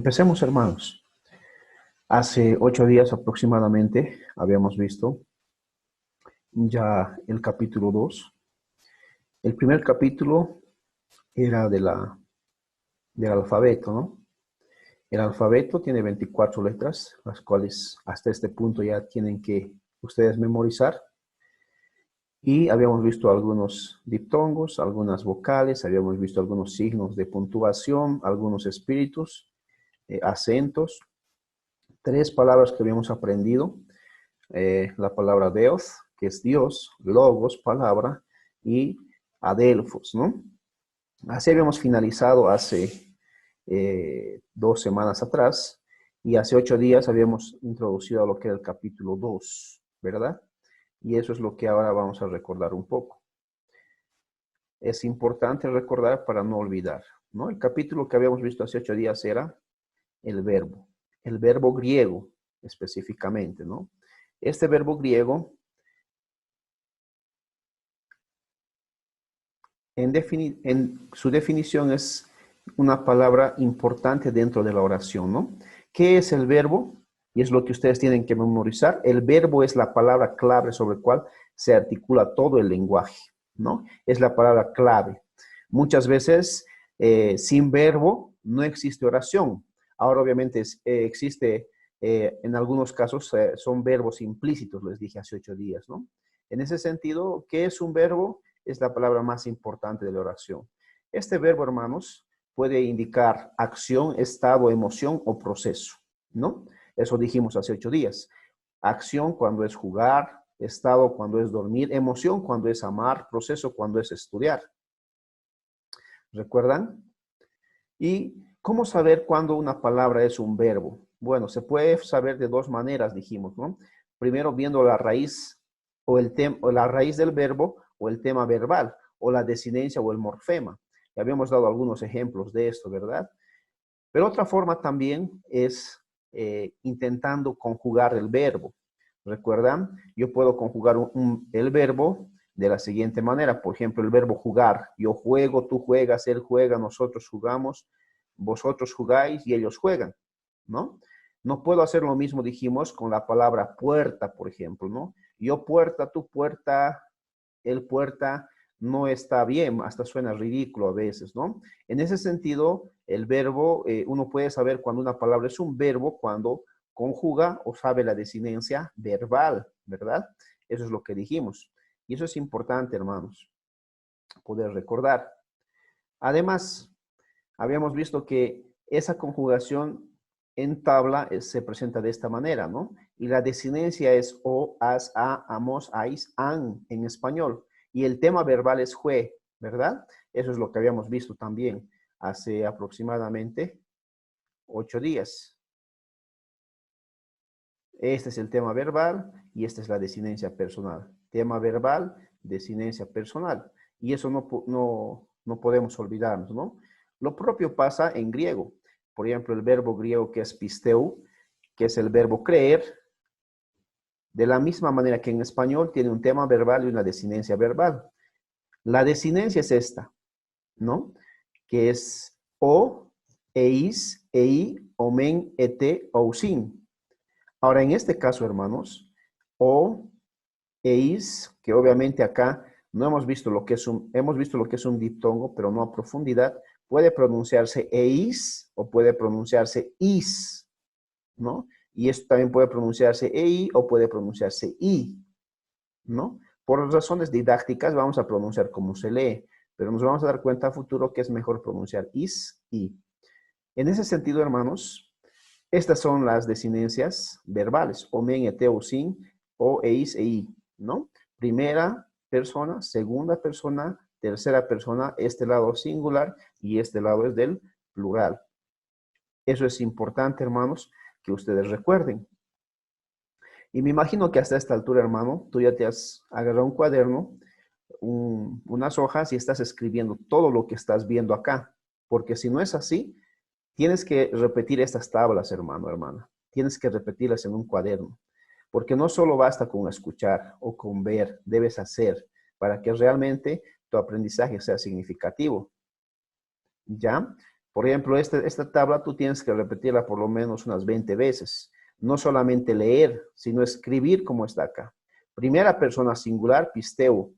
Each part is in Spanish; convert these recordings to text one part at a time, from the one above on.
Empecemos, hermanos. Hace 8 días aproximadamente habíamos visto ya el capítulo 2. El primer capítulo era del alfabeto, ¿no? El alfabeto tiene 24 letras, las cuales hasta este punto ya tienen que ustedes memorizar. Y habíamos visto algunos diptongos, algunas vocales, habíamos visto algunos signos de puntuación, algunos espíritus, acentos. 3 palabras que habíamos aprendido. La palabra Deus, que es Dios, Logos, palabra, y Adelphos, ¿no? Así habíamos finalizado hace 2 semanas atrás, y hace 8 días habíamos introducido a lo que era el capítulo 2, ¿verdad? Y eso es lo que ahora vamos a recordar un poco. Es importante recordar para no olvidar, ¿no? El capítulo que habíamos visto hace 8 días era el verbo griego específicamente, ¿no? Este verbo griego, en su definición, es una palabra importante dentro de la oración, ¿no? ¿Qué es el verbo? Y es lo que ustedes tienen que memorizar. El verbo es la palabra clave sobre la cual se articula todo el lenguaje, ¿no? Es la palabra clave. Muchas veces, sin verbo, no existe oración. Ahora, obviamente, existe, en algunos casos, son verbos implícitos, les dije hace 8 días, ¿no? En ese sentido, ¿qué es un verbo? Es la palabra más importante de la oración. Este verbo, hermanos, puede indicar acción, estado, emoción o proceso, ¿no? Eso dijimos hace 8 días. Acción cuando es jugar, estado cuando es dormir, emoción cuando es amar, proceso cuando es estudiar. ¿Recuerdan? ¿Y cómo saber cuándo una palabra es un verbo? Bueno, se puede saber de 2 maneras, dijimos, ¿no? Primero viendo la raíz o la raíz del verbo o el tema verbal o la desinencia o el morfema. Ya habíamos dado algunos ejemplos de esto, ¿verdad? Pero otra forma también es intentando conjugar el verbo. ¿Recuerdan? Yo puedo conjugar el verbo de la siguiente manera. Por ejemplo, el verbo jugar. Yo juego, tú juegas, él juega, nosotros jugamos, vosotros jugáis y ellos juegan, ¿no? No puedo hacer lo mismo, dijimos, con la palabra puerta, por ejemplo, ¿no? Yo puerta, tú puerta, él puerta, no está bien, hasta suena ridículo a veces, ¿no? En ese sentido, el verbo, uno puede saber cuando una palabra es un verbo, cuando conjuga o sabe la desinencia verbal, ¿verdad? Eso es lo que dijimos. Y eso es importante, hermanos, poder recordar. Además, habíamos visto que esa conjugación en tabla se presenta de esta manera, ¿no? Y la desinencia es o, as, a, amos, ais, an en español. Y el tema verbal es jue, ¿verdad? Eso es lo que habíamos visto también hace aproximadamente 8 días. Este es el tema verbal y esta es la desinencia personal. Tema verbal, desinencia personal. Y eso no podemos olvidarnos, ¿no? Lo propio pasa en griego. Por ejemplo, el verbo griego que es pisteu, que es el verbo creer, de la misma manera que en español tiene un tema verbal y una desinencia verbal. La desinencia es esta, ¿no? Que es o, eis, ei, omen, ete, ousin. Ahora, en este caso, hermanos, o, eis, que obviamente acá no hemos visto lo que es hemos visto lo que es un diptongo, pero no a profundidad, puede pronunciarse eis o puede pronunciarse is, ¿no? Y esto también puede pronunciarse ei o puede pronunciarse i, ¿no? Por razones didácticas vamos a pronunciar como se lee, pero nos vamos a dar cuenta a futuro que es mejor pronunciar is, i. En ese sentido, hermanos, estas son las desinencias verbales, omen, ete, o sin, o, eis, ei, ¿no? Primera persona, segunda persona, tercera persona, este lado singular y este lado es del plural. Eso es importante, hermanos, que ustedes recuerden. Y me imagino que hasta esta altura, hermano, tú ya te has agarrado un cuaderno, unas hojas y estás escribiendo todo lo que estás viendo acá. Porque si no es así, tienes que repetir estas tablas, hermano, hermana. Tienes que repetirlas en un cuaderno. Porque no solo basta con escuchar o con ver, debes hacer para que realmente tu aprendizaje sea significativo. ¿Ya? Por ejemplo, esta tabla tú tienes que repetirla por lo menos unas 20 veces. No solamente leer, sino escribir como está acá. Primera persona singular, pisteu.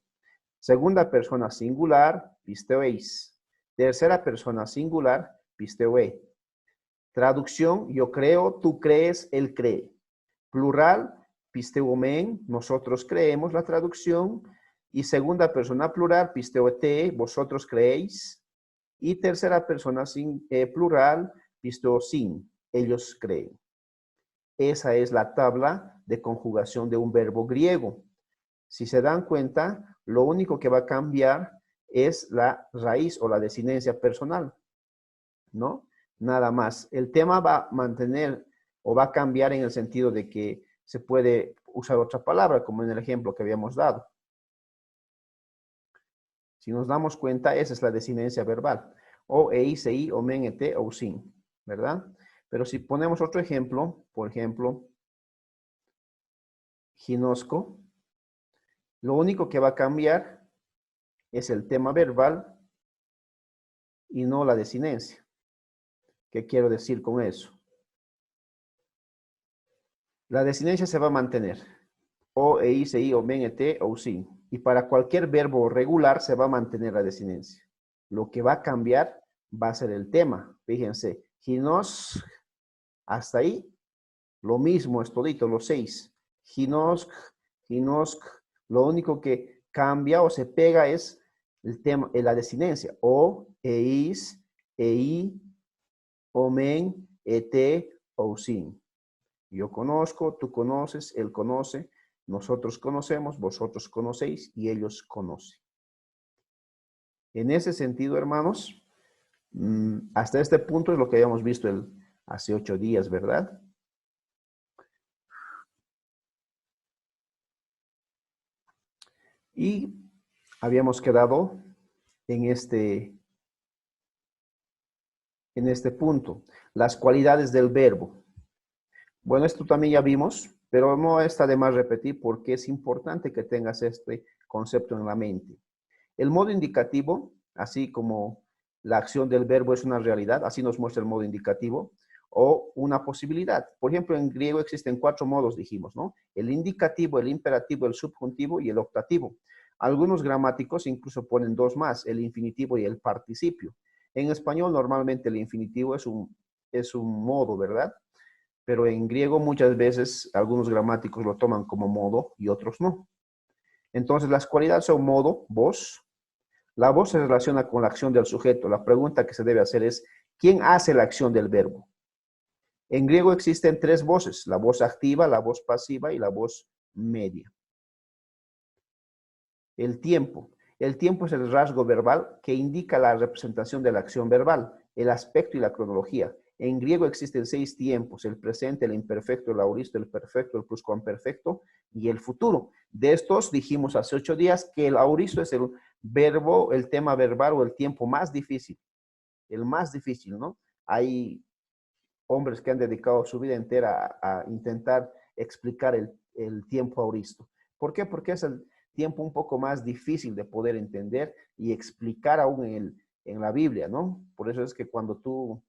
Segunda persona singular, pisteueis. Tercera persona singular, pisteué. Traducción, yo creo, tú crees, él cree. Plural, pisteuomen, nosotros creemos la traducción. Y segunda persona plural, pisteuete, vosotros creéis. Y tercera persona plural, pisteuosin, ellos creen. Esa es la tabla de conjugación de un verbo griego. Si se dan cuenta, lo único que va a cambiar es la raíz o la desinencia personal, ¿no? Nada más. El tema va a mantener o va a cambiar en el sentido de que se puede usar otra palabra, como en el ejemplo que habíamos dado. Si nos damos cuenta, esa es la desinencia verbal. O, ei, sei, omen, ete, o sin, ¿verdad? Pero si ponemos otro ejemplo, por ejemplo, ginosco, lo único que va a cambiar es el tema verbal y no la desinencia. ¿Qué quiero decir con eso? La desinencia se va a mantener. O, ei, sei, omen, ete, o sin. Y para cualquier verbo regular se va a mantener la desinencia. Lo que va a cambiar va a ser el tema. Fíjense, ginos, hasta ahí, lo mismo es todito, los 6. Ginos, lo único que cambia o se pega es el tema, la desinencia. O, eis, ei, omen, ete, o sin. Yo conozco, tú conoces, él conoce, nosotros conocemos, vosotros conocéis y ellos conocen. En ese sentido, hermanos, hasta este punto es lo que habíamos visto hace 8 días, ¿verdad? Y habíamos quedado en este punto, las cualidades del verbo. Bueno, esto también ya vimos, pero no está de más repetir porque es importante que tengas este concepto en la mente. El modo indicativo, así como la acción del verbo es una realidad, así nos muestra el modo indicativo, o una posibilidad. Por ejemplo, en griego existen 4 modos, dijimos, ¿no? El indicativo, el imperativo, el subjuntivo y el optativo. Algunos gramáticos incluso ponen 2 más, el infinitivo y el participio. En español, normalmente el infinitivo es un modo, ¿verdad? Pero en griego muchas veces algunos gramáticos lo toman como modo y otros no. Entonces, las cualidades son modo, voz. La voz se relaciona con la acción del sujeto. La pregunta que se debe hacer es, ¿quién hace la acción del verbo? En griego existen 3 voces, la voz activa, la voz pasiva y la voz media. El tiempo. El tiempo es el rasgo verbal que indica la representación de la acción verbal, el aspecto y la cronología. En griego existen 6 tiempos, el presente, el imperfecto, el auristo, el perfecto, el pluscuamperfecto y el futuro. De estos dijimos hace 8 días que el auristo es el verbo, el tema verbal o el tiempo más difícil. El más difícil, ¿no? Hay hombres que han dedicado su vida entera a intentar explicar el tiempo auristo. ¿Por qué? Porque es el tiempo un poco más difícil de poder entender y explicar aún en la Biblia, ¿no? Por eso es que cuando tú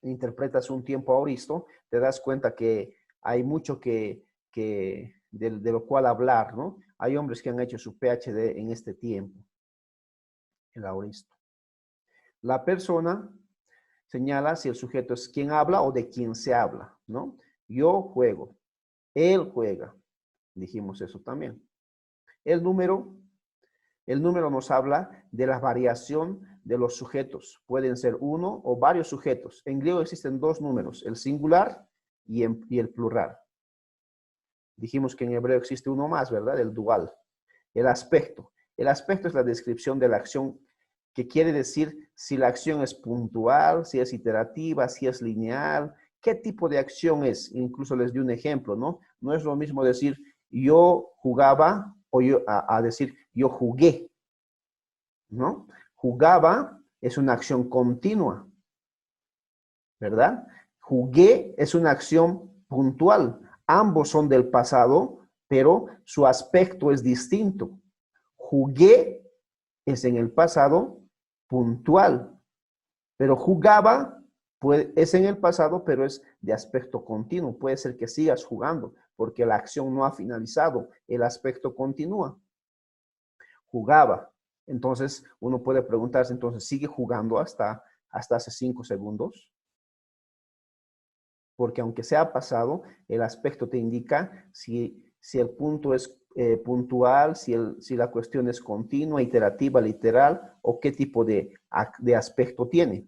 interpretas un tiempo auristo, te das cuenta que hay mucho de lo cual hablar, ¿no? Hay hombres que han hecho su PhD en este tiempo, el auristo. La persona señala si el sujeto es quien habla o de quien se habla, ¿no? Yo juego, él juega, dijimos eso también. El número nos habla de la variación de los sujetos. Pueden ser uno o varios sujetos. En griego existen 2 números, el singular y el plural. Dijimos que en hebreo existe uno más, ¿verdad? El dual. El aspecto. El aspecto es la descripción de la acción, que quiere decir si la acción es puntual, si es iterativa, si es lineal, qué tipo de acción es. Incluso les di un ejemplo, ¿no? No es lo mismo decir yo jugaba o a decir yo jugué, ¿no? Jugaba es una acción continua, ¿verdad? Jugué es una acción puntual. Ambos son del pasado, pero su aspecto es distinto. Jugué es en el pasado puntual. Pero jugaba, pues, es en el pasado, pero es de aspecto continuo. Puede ser que sigas jugando, porque la acción no ha finalizado, el aspecto continúa. Jugaba. Entonces, uno puede preguntarse, entonces, ¿sigue jugando hasta hace 5 segundos? Porque aunque sea pasado, el aspecto te indica si el punto es puntual, si la cuestión es continua, iterativa, literal, o qué tipo de aspecto tiene,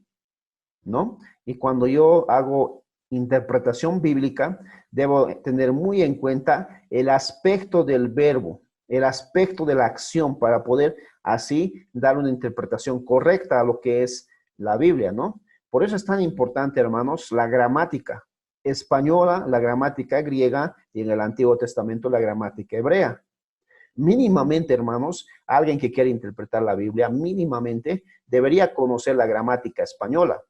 ¿no? Y cuando yo hago interpretación bíblica, debo tener muy en cuenta el aspecto del verbo, el aspecto de la acción para poder así dar una interpretación correcta a lo que es la Biblia, ¿no? Por eso es tan importante, hermanos, la gramática española, la gramática griega y en el Antiguo Testamento la gramática hebrea. Mínimamente, hermanos, alguien que quiere interpretar la Biblia, mínimamente debería conocer la gramática española.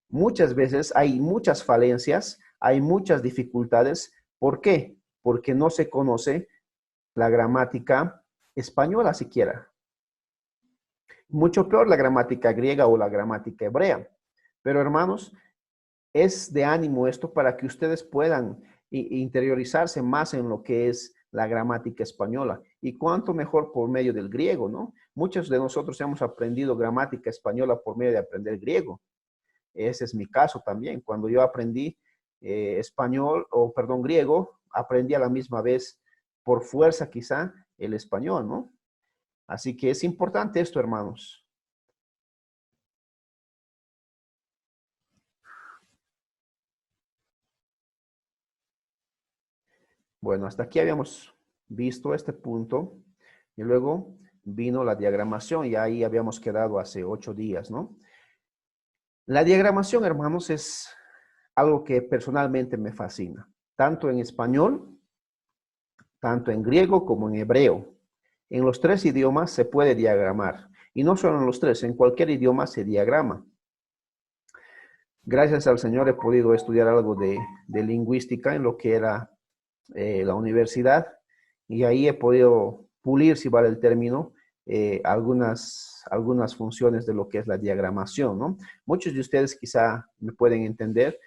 Muchas veces hay muchas falencias, hay muchas dificultades. ¿Por qué? Porque no se conoce la gramática española siquiera. Mucho peor la gramática griega o la gramática hebrea. Pero hermanos, es de ánimo esto para que ustedes puedan interiorizarse más en lo que es la gramática española. Y cuánto mejor por medio del griego, ¿no? Muchos de nosotros hemos aprendido gramática española por medio de aprender griego. Ese es mi caso también. Cuando yo aprendí español, o perdón, griego, aprendí a la misma vez, por fuerza quizá, el español, ¿no? Así que es importante esto, hermanos. Bueno, hasta aquí habíamos visto este punto y luego vino la diagramación y ahí habíamos quedado hace 8 días, ¿no? La diagramación, hermanos, es algo que personalmente me fascina, tanto en español, tanto en griego como en hebreo. En los 3 idiomas se puede diagramar y no solo en los 3, en cualquier idioma se diagrama. Gracias al Señor he podido estudiar algo de lingüística en lo que era la universidad y ahí he podido pulir, si vale el término, algunas funciones de lo que es la diagramación, ¿no? Muchos de ustedes quizá me pueden entender.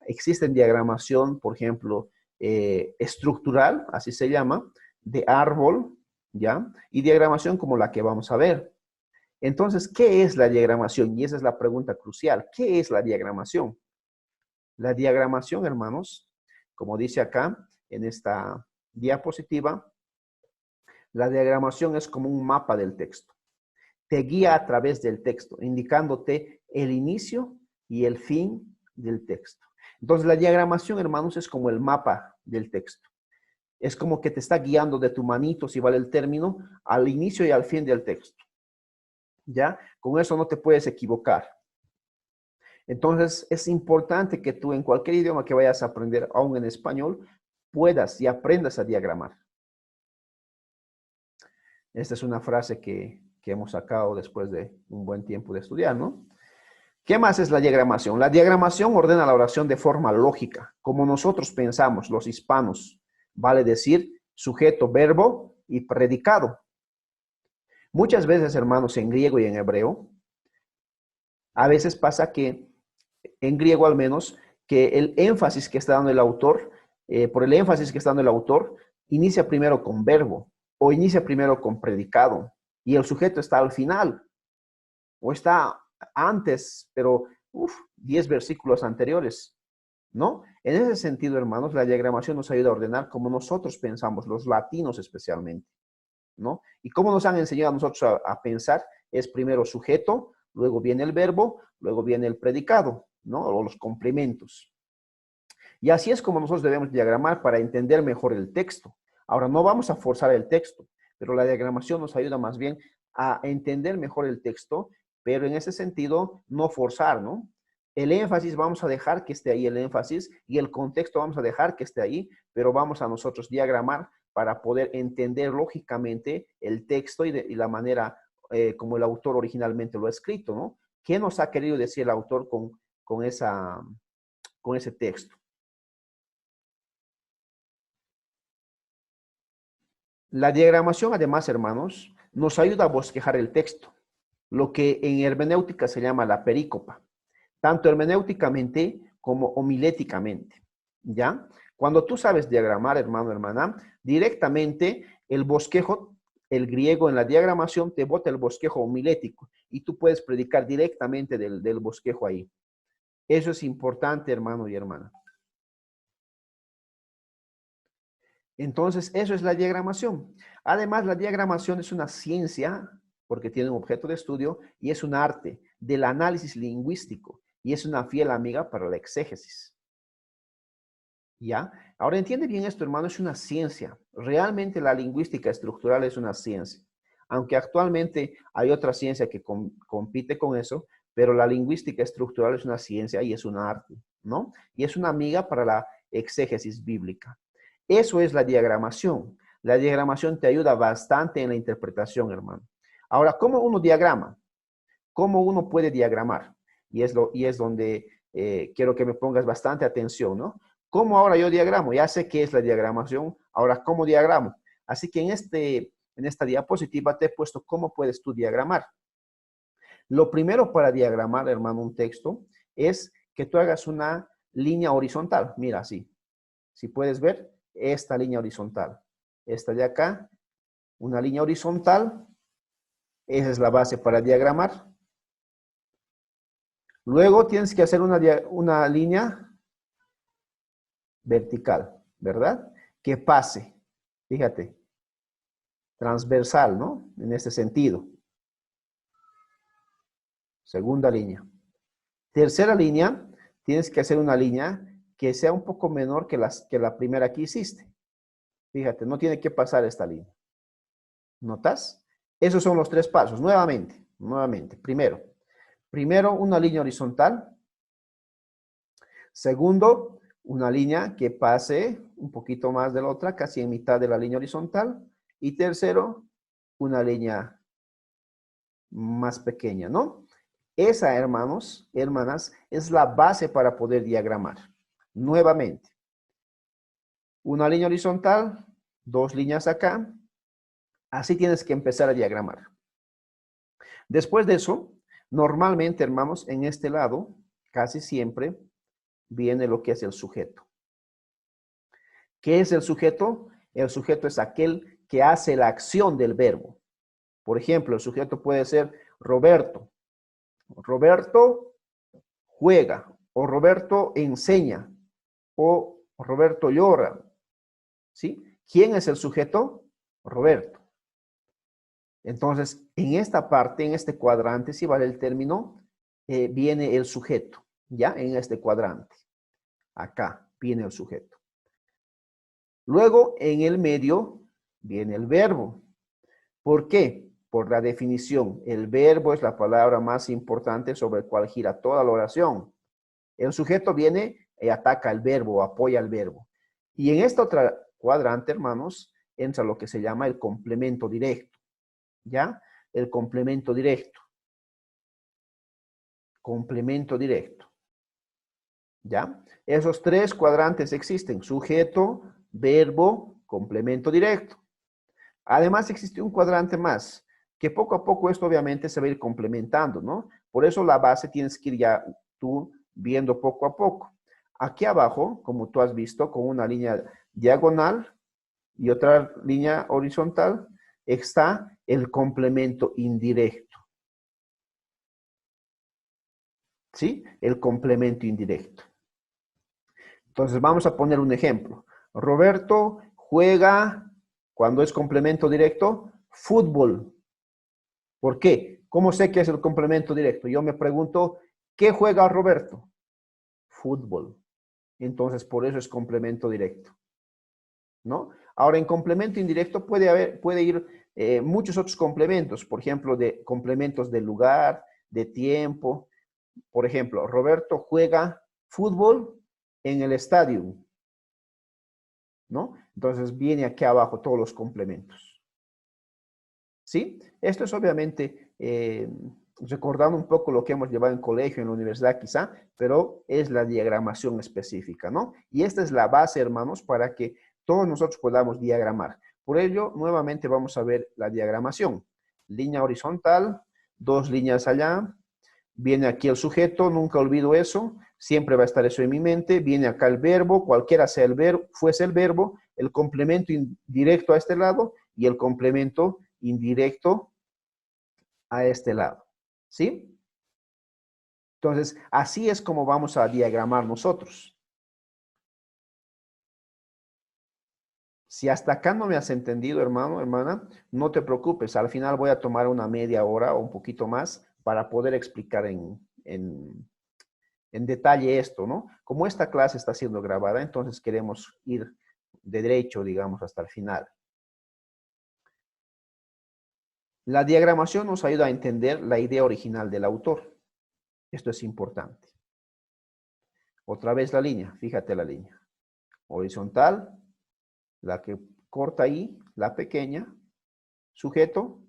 Existen diagramación, por ejemplo, estructural, así se llama, de árbol, ¿ya? Y diagramación como la que vamos a ver. Entonces, ¿qué es la diagramación? Y esa es la pregunta crucial. ¿Qué es la diagramación? La diagramación, hermanos, como dice acá en esta diapositiva, la diagramación es como un mapa del texto. Te guía a través del texto, indicándote el inicio y el fin del texto. Entonces, la diagramación, hermanos, es como el mapa del texto. Es como que te está guiando de tu manito, si vale el término, al inicio y al fin del texto. ¿Ya? Con eso no te puedes equivocar. Entonces, es importante que tú en cualquier idioma que vayas a aprender, aún en español, puedas y aprendas a diagramar. Esta es una frase que hemos sacado después de un buen tiempo de estudiar, ¿no? ¿Qué más es la diagramación? La diagramación ordena la oración de forma lógica, como nosotros pensamos, los hispanos, vale decir sujeto, verbo y predicado. Muchas veces, hermanos, en griego y en hebreo, a veces pasa que, en griego al menos, que el énfasis que está dando el autor, por el énfasis que está dando el autor, inicia primero con verbo o inicia primero con predicado y el sujeto está al final o está antes, pero 10 versículos anteriores, ¿no? En ese sentido, hermanos, la diagramación nos ayuda a ordenar como nosotros pensamos, los latinos especialmente, ¿no? Y cómo nos han enseñado a nosotros a pensar es primero sujeto, luego viene el verbo, luego viene el predicado, ¿no? O los complementos. Y así es como nosotros debemos diagramar para entender mejor el texto. Ahora, no vamos a forzar el texto, pero la diagramación nos ayuda más bien a entender mejor el texto, pero en ese sentido, no forzar, ¿no? El énfasis vamos a dejar que esté ahí el énfasis y el contexto vamos a dejar que esté ahí, pero vamos a nosotros diagramar para poder entender lógicamente el texto y la manera como el autor originalmente lo ha escrito, ¿no? ¿Qué nos ha querido decir el autor con ese texto? La diagramación, además, hermanos, nos ayuda a bosquejar el texto. lo que en hermenéutica se llama la perícopa, tanto hermenéuticamente como homiléticamente, ¿ya? Cuando tú sabes diagramar, hermano, hermana, directamente el bosquejo, el griego en la diagramación te bota el bosquejo homilético y tú puedes predicar directamente del bosquejo ahí. Eso es importante, hermano y hermana. Entonces, eso es la diagramación. Además, la diagramación es una ciencia, porque tiene un objeto de estudio, y es un arte del análisis lingüístico, y es una fiel amiga para la exégesis. ¿Ya? Ahora entiende bien esto, hermano, es una ciencia. Realmente la lingüística estructural es una ciencia. Aunque actualmente hay otra ciencia que compite con eso, pero la lingüística estructural es una ciencia y es un arte, ¿no? Y es una amiga para la exégesis bíblica. Eso es la diagramación. La diagramación te ayuda bastante en la interpretación, hermano. Ahora, ¿cómo uno diagrama? ¿Cómo uno puede diagramar? Y es donde quiero que me pongas bastante atención, ¿no? ¿Cómo ahora yo diagramo? Ya sé qué es la diagramación. Ahora, ¿cómo diagramo? Así que en esta diapositiva te he puesto cómo puedes tú diagramar. Lo primero para diagramar, hermano, un texto es que tú hagas una línea horizontal. Mira, así. Si puedes ver, esta línea horizontal. Esta de acá, una línea horizontal. Esa es la base para diagramar. Luego tienes que hacer una línea vertical, ¿verdad? Que pase, fíjate, transversal, ¿no? En este sentido. Segunda línea. Tercera línea, tienes que hacer una línea que sea un poco menor que la primera que hiciste. Fíjate, no tiene que pasar esta línea. ¿Notas? Esos son los tres pasos. Nuevamente. Primero, una línea horizontal. Segundo, una línea que pase un poquito más de la otra, casi en mitad de la línea horizontal. Y tercero, una línea más pequeña, ¿no? Esa, hermanos, hermanas, es la base para poder diagramar. Nuevamente, una línea horizontal, dos líneas acá. Así tienes que empezar a diagramar. Después de eso, normalmente, hermanos, en este lado, casi siempre, viene lo que es el sujeto. ¿Qué es el sujeto? El sujeto es aquel que hace la acción del verbo. Por ejemplo, el sujeto puede ser Roberto. Roberto juega, o Roberto enseña, o Roberto llora. ¿Sí? ¿Quién es el sujeto? Roberto. Entonces, en esta parte, en este cuadrante, si vale el término, viene el sujeto, ¿ya? En este cuadrante. Acá viene el sujeto. Luego, en el medio, viene el verbo. ¿Por qué? Por la definición. El verbo es la palabra más importante sobre la cual gira toda la oración. El sujeto viene y ataca el verbo, apoya el verbo. Y en esta otra cuadrante, hermanos, entra lo que se llama el complemento directo. ¿Ya? El complemento directo. Complemento directo. ¿Ya? Esos tres cuadrantes existen. Sujeto, verbo, complemento directo. Además existe un cuadrante más, que poco a poco esto obviamente se va a ir complementando, ¿no? Por eso la base tienes que ir ya tú viendo poco a poco. Aquí abajo, como tú has visto, con una línea diagonal y otra línea horizontal, está el complemento indirecto. ¿Sí? El complemento indirecto. Entonces vamos a poner un ejemplo. Roberto juega, cuando es complemento directo, fútbol. ¿Por qué? ¿Cómo sé que es el complemento directo? Yo me pregunto, ¿qué juega Roberto? Fútbol. Entonces, por eso es complemento directo, ¿no? Ahora, en complemento indirecto puede ir muchos otros complementos, por ejemplo, de complementos de lugar, de tiempo. Por ejemplo, Roberto juega fútbol en el estadio, ¿no? Entonces, viene aquí abajo todos los complementos. ¿Sí? Esto es obviamente recordando un poco lo que hemos llevado en colegio, en la universidad quizá, pero es la diagramación específica, ¿no? Y esta es la base, hermanos, para que todos nosotros podamos diagramar. Por ello, nuevamente vamos a ver la diagramación. Línea horizontal, 2 líneas allá, viene aquí el sujeto, nunca olvido eso, siempre va a estar eso en mi mente, viene acá el verbo, cualquiera sea el verbo, fuese el verbo, el complemento indirecto a este lado y el complemento indirecto a este lado, ¿sí? Entonces, así es como vamos a diagramar nosotros. Si hasta acá no me has entendido, hermano, hermana, no te preocupes. Al final voy a tomar una media hora o un poquito más para poder explicar en detalle esto, ¿no? Como esta clase está siendo grabada, entonces queremos ir de derecho, digamos, hasta el final. La diagramación nos ayuda a entender la idea original del autor. Esto es importante. Otra vez la línea, fíjate la línea. Horizontal, la que corta ahí, la pequeña, sujeto,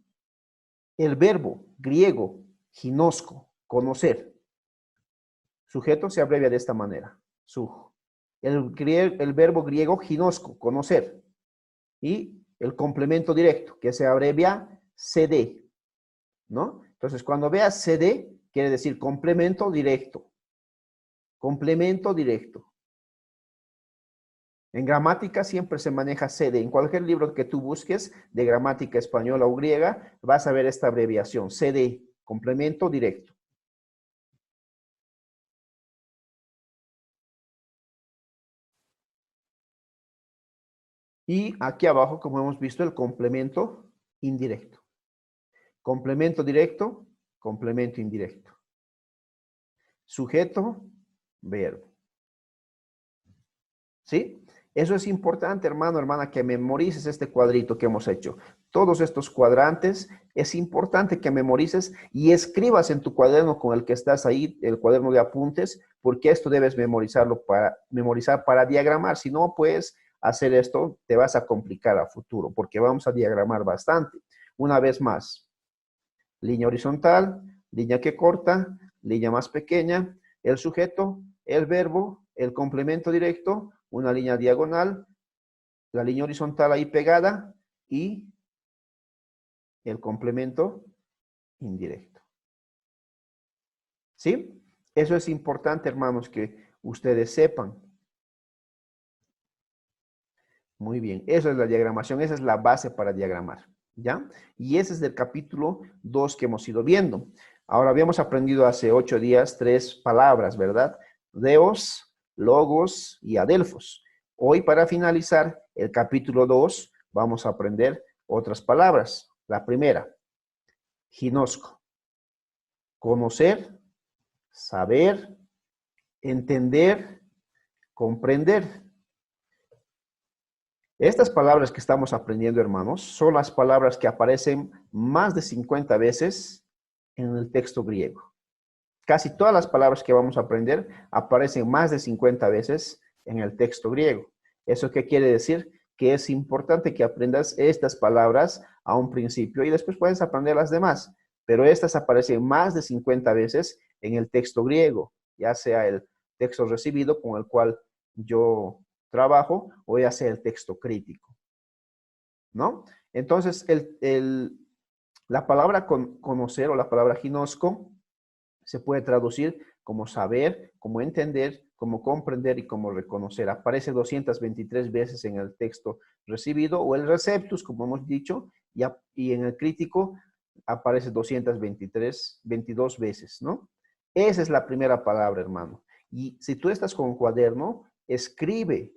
el verbo griego, ginosco, conocer. Sujeto se abrevia de esta manera, el verbo griego ginosco, conocer. Y el complemento directo, que se abrevia CD, ¿no? Entonces, cuando veas CD, quiere decir complemento directo. Complemento directo. En gramática siempre se maneja CD. En cualquier libro que tú busques de gramática española o griega, vas a ver esta abreviación, CD, complemento directo. Y aquí abajo, como hemos visto, el complemento indirecto. Complemento directo, complemento indirecto. Sujeto, verbo. ¿Sí? Eso es importante, hermano, hermana, que memorices este cuadrito que hemos hecho. Todos estos cuadrantes es importante que memorices y escribas en tu cuaderno con el que estás ahí, el cuaderno de apuntes, porque esto debes memorizar para diagramar. Si no puedes hacer esto, te vas a complicar a futuro, porque vamos a diagramar bastante. Una vez más, línea horizontal, línea que corta, línea más pequeña, el sujeto, el verbo, el complemento directo, una línea diagonal, la línea horizontal ahí pegada y el complemento indirecto. ¿Sí? Eso es importante, hermanos, que ustedes sepan. Muy bien, eso es la diagramación, esa es la base para diagramar, ¿ya? Y ese es del capítulo 2 que hemos ido viendo. Ahora habíamos aprendido hace 8 días 3 palabras, ¿verdad? Deos, logos y adelfos. Hoy para finalizar el capítulo 2 vamos a aprender otras palabras. La primera, ginosco. Conocer, saber, entender, comprender. Estas palabras que estamos aprendiendo, hermanos, son las palabras que aparecen más de 50 veces en el texto griego. Casi todas las palabras que vamos a aprender aparecen más de 50 veces en el texto griego. ¿Eso qué quiere decir? Que es importante que aprendas estas palabras a un principio y después puedes aprender las demás. Pero estas aparecen más de 50 veces en el texto griego, ya sea el texto recibido con el cual yo trabajo o ya sea el texto crítico, ¿no? Entonces, la palabra conocer o la palabra ginosco se puede traducir como saber, como entender, como comprender y como reconocer. Aparece 223 veces en el texto recibido o el receptus, como hemos dicho, y en el crítico aparece 22 veces, ¿no? Esa es la primera palabra, hermano. Y si tú estás con un cuaderno, escribe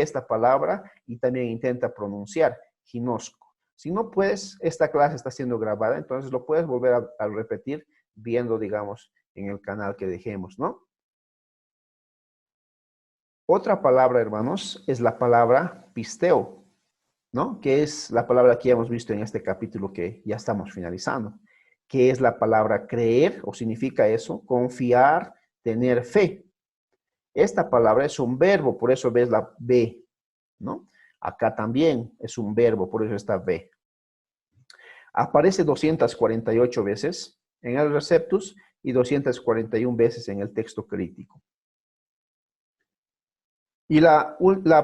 esta palabra y también intenta pronunciar, ginosco. Si no puedes, esta clase está siendo grabada, entonces lo puedes volver a repetir viendo, digamos, en el canal que dejemos, ¿no? Otra palabra, hermanos, es la palabra pisteo, ¿no? Que es la palabra que hemos visto en este capítulo que ya estamos finalizando, que es la palabra creer, o significa eso, confiar, tener fe. Esta palabra es un verbo, por eso ves la B, ¿no? Acá también es un verbo, por eso está B. Aparece 248 veces en el receptus y 241 veces en el texto crítico. Y la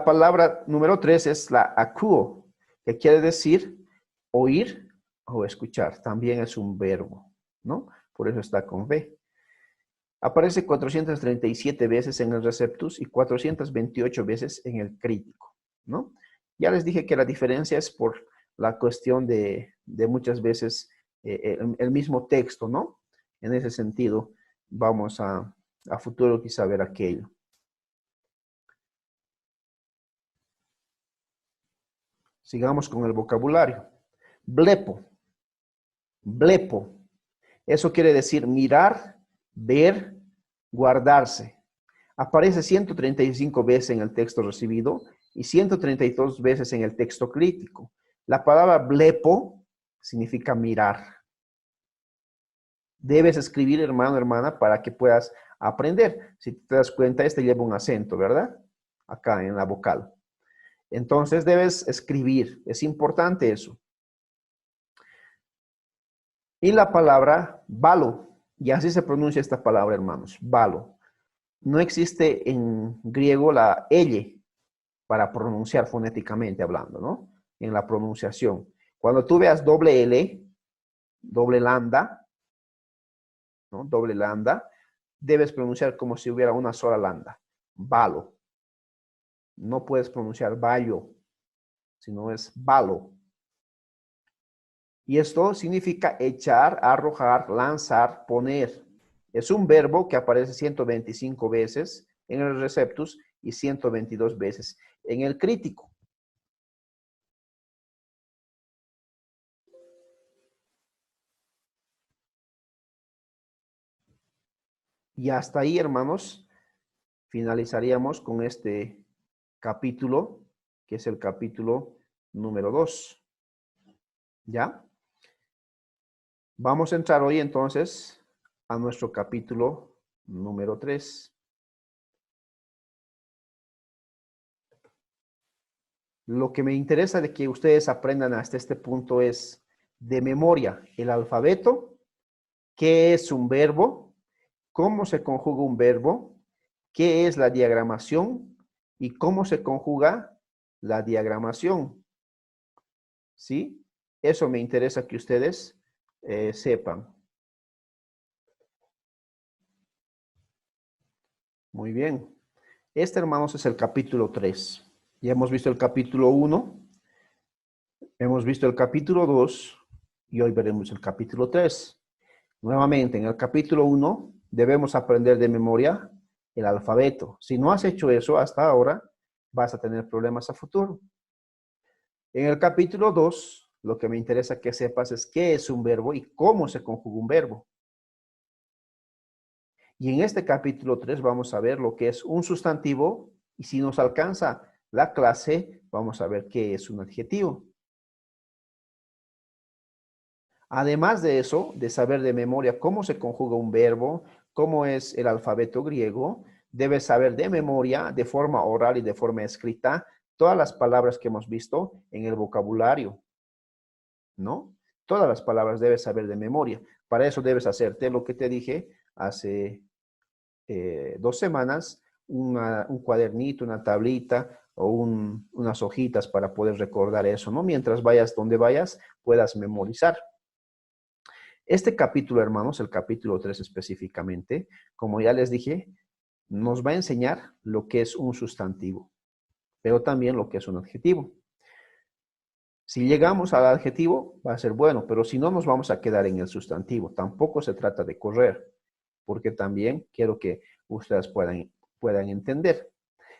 palabra número 3 es la akuo, que quiere decir oír o escuchar. También es un verbo, ¿no? Por eso está con V. Aparece 437 veces en el Receptus y 428 veces en el Crítico, ¿no? Ya les dije que la diferencia es por la cuestión de muchas veces el mismo texto, ¿no? En ese sentido, vamos a futuro quizá ver aquello. Sigamos con el vocabulario. Blepo. Blepo. Eso quiere decir mirar, ver, guardarse. Aparece 135 veces en el texto recibido y 132 veces en el texto crítico. La palabra blepo significa mirar. Debes escribir, hermano, hermana, para que puedas aprender. Si te das cuenta, este lleva un acento, ¿verdad? Acá en la vocal. Entonces debes escribir. Es importante eso. Y la palabra balo. Y así se pronuncia esta palabra, hermanos. Balo. No existe en griego la L para pronunciar fonéticamente hablando, ¿no? En la pronunciación. Cuando tú veas doble L, doble lambda, ¿no? Doble lambda, debes pronunciar como si hubiera una sola lambda. Balo. No puedes pronunciar ballo, sino es balo. Y esto significa echar, arrojar, lanzar, poner. Es un verbo que aparece 125 veces en el Receptus y 122 veces en el Crítico. Y hasta ahí, hermanos, finalizaríamos con este capítulo, que es el capítulo número 2. ¿Ya? Vamos a entrar hoy entonces a nuestro capítulo número 3. Lo que me interesa de que ustedes aprendan hasta este punto es de memoria el alfabeto, qué es un verbo, cómo se conjuga un verbo, qué es la diagramación y cómo se conjuga la diagramación. ¿Sí? Eso me interesa que ustedes sepan. Muy bien. Este, hermanos, es el capítulo 3. Ya hemos visto el capítulo 1, hemos visto el capítulo 2 y hoy veremos el capítulo 3. Nuevamente, en el capítulo 1 debemos aprender de memoria el alfabeto. Si no has hecho eso hasta ahora, vas a tener problemas a futuro. En el capítulo 2, lo que me interesa que sepas es qué es un verbo y cómo se conjuga un verbo. Y en este capítulo 3 vamos a ver lo que es un sustantivo y si nos alcanza la clase, vamos a ver qué es un adjetivo. Además de eso, de saber de memoria cómo se conjuga un verbo, cómo es el alfabeto griego, debes saber de memoria, de forma oral y de forma escrita, todas las palabras que hemos visto en el vocabulario, ¿no? Todas las palabras debes saber de memoria. Para eso debes hacerte lo que te dije hace 2 semanas, un cuadernito, una tablita o unas hojitas para poder recordar eso, ¿no? Mientras vayas donde vayas, puedas memorizar. Este capítulo, hermanos, el capítulo 3 específicamente, como ya les dije, nos va a enseñar lo que es un sustantivo, pero también lo que es un adjetivo. Si llegamos al adjetivo, va a ser bueno, pero si no, nos vamos a quedar en el sustantivo. Tampoco se trata de correr, porque también quiero que ustedes puedan entender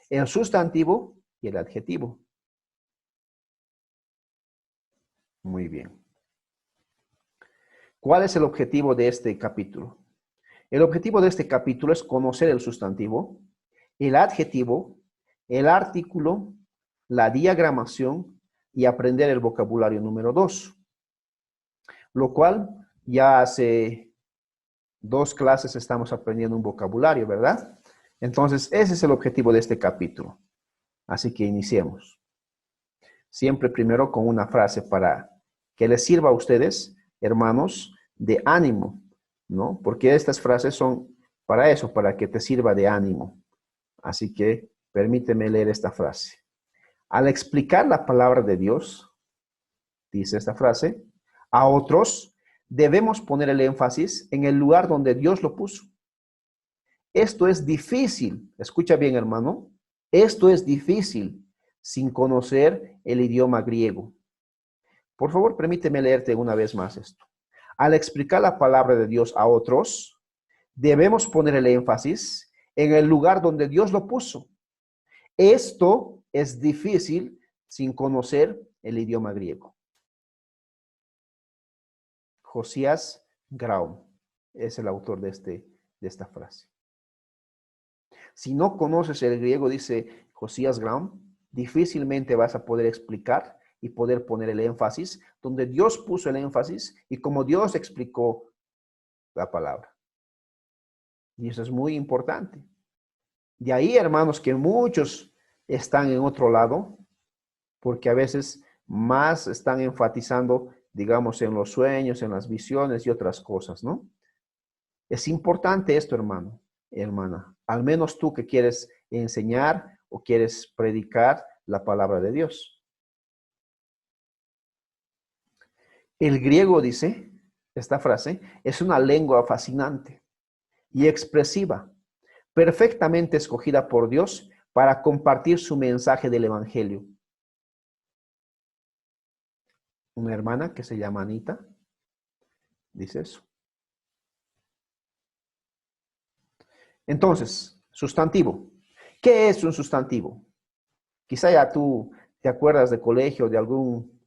el sustantivo y el adjetivo. Muy bien. ¿Cuál es el objetivo de este capítulo? El objetivo de este capítulo es conocer el sustantivo, el adjetivo, el artículo, la diagramación y aprender el vocabulario número 2. Lo cual ya hace 2 clases estamos aprendiendo un vocabulario, ¿verdad? Entonces, ese es el objetivo de este capítulo. Así que iniciemos. Siempre primero con una frase para que les sirva a ustedes, hermanos, de ánimo, ¿no? Porque estas frases son para eso, para que te sirva de ánimo. Así que permíteme leer esta frase. Al explicar la palabra de Dios, dice esta frase, a otros debemos poner el énfasis en el lugar donde Dios lo puso. Esto es difícil, escucha bien, hermano, esto es difícil sin conocer el idioma griego. Por favor, permíteme leerte una vez más esto. Al explicar la palabra de Dios a otros, debemos poner el énfasis en el lugar donde Dios lo puso. Esto es difícil sin conocer el idioma griego. Josías Grau es el autor de esta frase. Si no conoces el griego, dice Josías Grau, difícilmente vas a poder explicar y poder poner el énfasis donde Dios puso el énfasis y como Dios explicó la palabra. Y eso es muy importante. De ahí, hermanos, que muchos están en otro lado, porque a veces más están enfatizando, digamos, en los sueños, en las visiones y otras cosas, ¿no? Es importante esto, hermano, hermana. Al menos tú que quieres enseñar o quieres predicar la palabra de Dios. El griego, dice, esta frase, es una lengua fascinante y expresiva, perfectamente escogida por Dios para compartir su mensaje del Evangelio. Una hermana que se llama Anita dice eso. Entonces, sustantivo. ¿Qué es un sustantivo? Quizá ya tú te acuerdas de colegio, de algún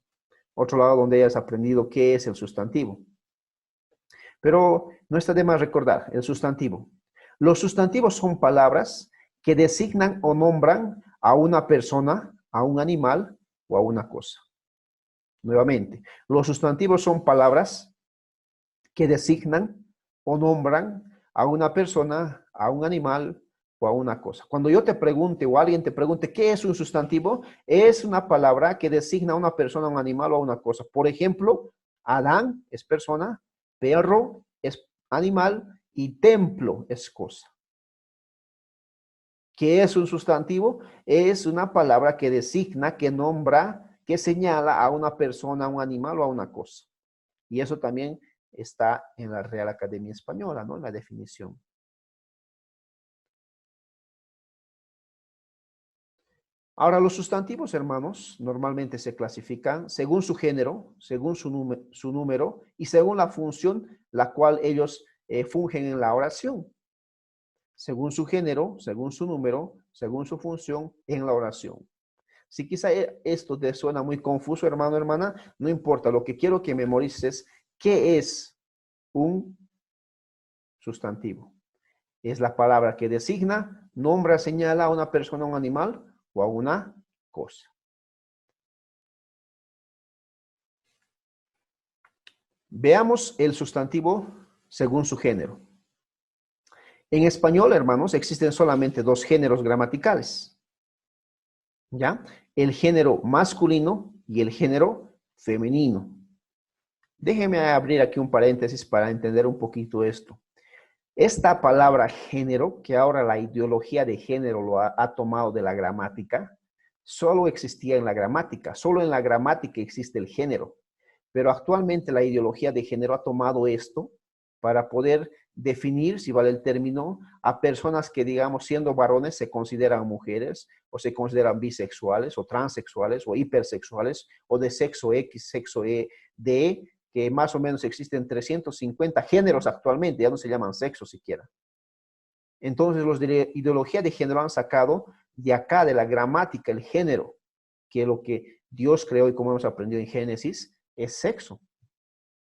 otro lado donde hayas aprendido qué es el sustantivo. Pero no está de más recordar el sustantivo. Los sustantivos son palabras que designan o nombran a una persona, a un animal o a una cosa. Nuevamente, los sustantivos son palabras que designan o nombran a una persona, a un animal o a una cosa. Cuando yo te pregunte o alguien te pregunte qué es un sustantivo, es una palabra que designa a una persona, a un animal o a una cosa. Por ejemplo, Adán es persona, perro es animal y templo es cosa. ¿Qué es un sustantivo? Es una palabra que designa, que nombra, que señala a una persona, a un animal o a una cosa. Y eso también está en la Real Academia Española, ¿no? En la definición. Ahora, los sustantivos, hermanos, normalmente se clasifican según su género, según su número y según la función la cual ellos fungen en la oración. Según su género, según su número, según su función en la oración. Si quizá esto te suena muy confuso, hermano, hermana, no importa. Lo que quiero que memorices es qué es un sustantivo. Es la palabra que designa, nombra, señala a una persona, a un animal o a una cosa. Veamos el sustantivo según su género. En español, hermanos, existen solamente dos géneros gramaticales. ¿Ya? El género masculino y el género femenino. Déjenme abrir aquí un paréntesis para entender un poquito esto. Esta palabra género, que ahora la ideología de género lo ha tomado de la gramática, solo existía en la gramática. Solo en la gramática existe el género. Pero actualmente la ideología de género ha tomado esto para poder definir, si vale el término, a personas que, digamos, siendo varones, se consideran mujeres, o se consideran bisexuales, o transexuales, o hipersexuales, o de sexo X, sexo D, que más o menos existen 350 géneros actualmente, ya no se llaman sexo siquiera. Entonces, los de ideología de género han sacado de acá, de la gramática, el género, que lo que Dios creó y como hemos aprendido en Génesis, es sexo,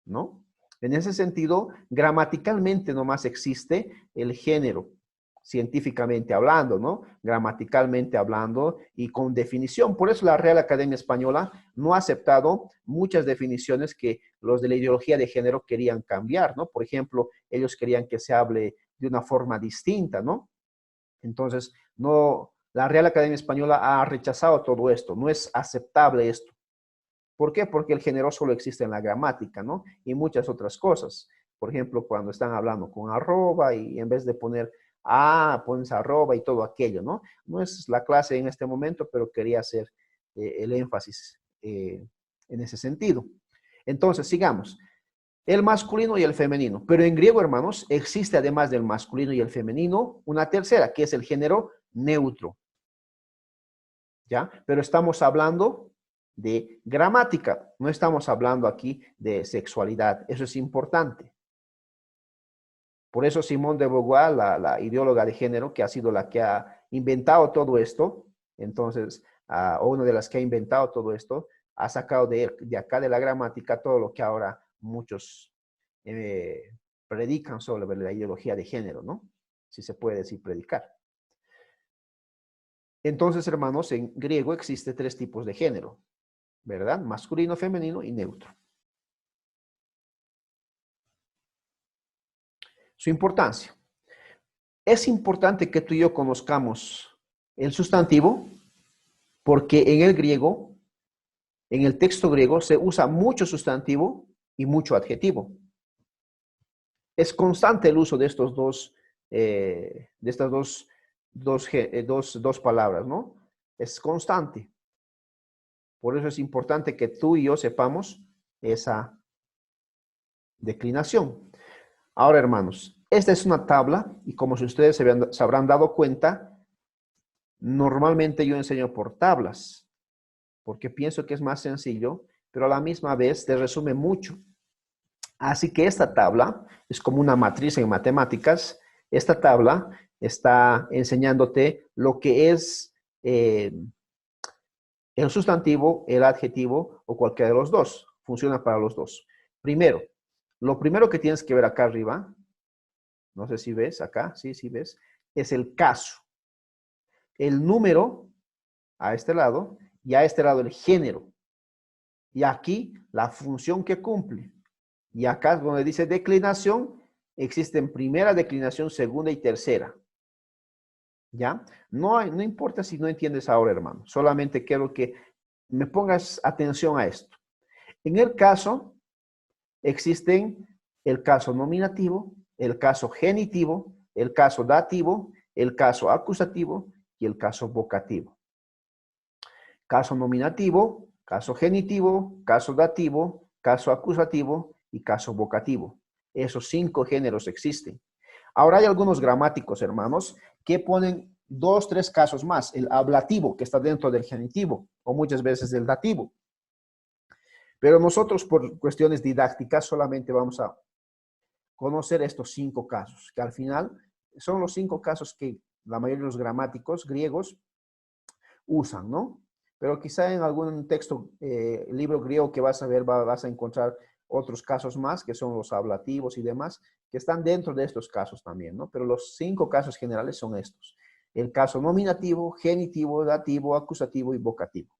¿no? En ese sentido, gramaticalmente nomás existe el género, científicamente hablando, ¿no? Gramaticalmente hablando y con definición. Por eso la Real Academia Española no ha aceptado muchas definiciones que los de la ideología de género querían cambiar, ¿no? Por ejemplo, ellos querían que se hable de una forma distinta, ¿no? Entonces, no, la Real Academia Española ha rechazado todo esto, no es aceptable esto. ¿Por qué? Porque el género solo existe en la gramática, ¿no? Y muchas otras cosas. Por ejemplo, cuando están hablando con arroba y en vez de poner pones arroba y todo aquello, ¿no? No es la clase en este momento, pero quería hacer el énfasis en ese sentido. Entonces, sigamos. el masculino y el femenino. Pero en griego, hermanos, existe además del masculino y el femenino una tercera, que es el género neutro. ¿Ya? Pero estamos hablando de gramática, no estamos hablando aquí de sexualidad. Eso es importante. Por eso Simone de Beauvoir, la ideóloga de género, que ha sido la que ha inventado todo esto, entonces, o una de las que ha inventado todo esto, ha sacado de acá de la gramática todo lo que ahora muchos predican sobre la ideología de género, ¿no? Si se puede decir predicar. Entonces, hermanos, en griego existe 3 tipos de género, ¿verdad? Masculino, femenino y neutro. Su importancia. Es importante que tú y yo conozcamos el sustantivo porque en el griego, en el texto griego, se usa mucho sustantivo y mucho adjetivo. Es constante el uso de estos dos palabras, ¿no? Es constante. Por eso es importante que tú y yo sepamos esa declinación. Ahora, hermanos, esta es una tabla y como si ustedes se habrán dado cuenta, normalmente yo enseño por tablas, porque pienso que es más sencillo, pero a la misma vez te resume mucho. Así que esta tabla es como una matriz en matemáticas. Esta tabla está enseñándote lo que es el sustantivo, el adjetivo o cualquiera de los dos. Funciona para los dos. Primero, lo primero que tienes que ver acá arriba, no sé si ves acá, sí ves, es el caso. El número a este lado y a este lado el género. Y aquí la función que cumple. Y acá donde dice declinación, existen primera declinación, segunda y tercera. ¿Ya? No importa si no entiendes ahora, hermano. Solamente quiero que me pongas atención a esto. En el caso, existen el caso nominativo, el caso genitivo, el caso dativo, el caso acusativo y el caso vocativo. Caso nominativo, caso genitivo, caso dativo, caso acusativo y caso vocativo. Esos 5 géneros existen. Ahora hay algunos gramáticos, hermanos, que ponen 2, 3 casos más. El ablativo, que está dentro del genitivo, o muchas veces del dativo. Pero nosotros, por cuestiones didácticas, solamente vamos a conocer estos 5 casos, que al final son los 5 casos que la mayoría de los gramáticos griegos usan, ¿no? Pero quizá en algún texto, libro griego que vas a ver, vas a encontrar otros casos más, que son los ablativos y demás, que están dentro de estos casos también, ¿no? Pero los 5 casos generales son estos. El caso nominativo, genitivo, dativo, acusativo y vocativo.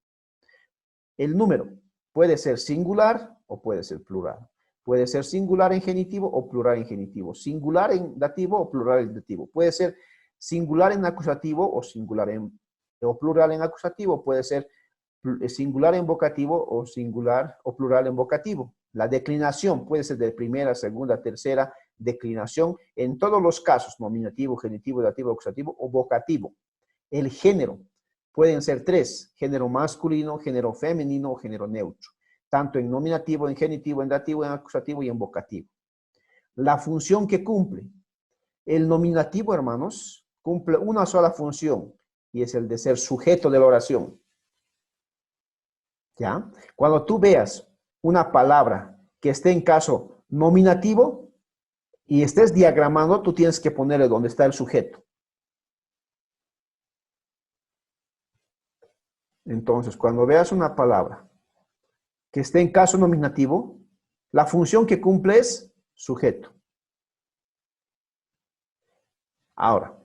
El número puede ser singular o puede ser plural. Puede ser singular en genitivo o plural en genitivo. Singular en dativo o plural en dativo. Puede ser singular en acusativo o plural en acusativo. Puede ser singular en vocativo o singular o plural en vocativo. La declinación puede ser de primera, segunda, tercera declinación en todos los casos, nominativo, genitivo, dativo, acusativo o vocativo. El género pueden ser 3, género masculino, género femenino o género neutro, tanto en nominativo, en genitivo, en dativo, en acusativo y en vocativo. La función que cumple. El nominativo, hermanos, cumple una sola función y es el de ser sujeto de la oración. ¿Ya? Cuando tú veas una palabra que esté en caso nominativo y estés diagramando, tú tienes que ponerle donde está el sujeto. Entonces, cuando veas una palabra que esté en caso nominativo, la función que cumple es sujeto. Ahora,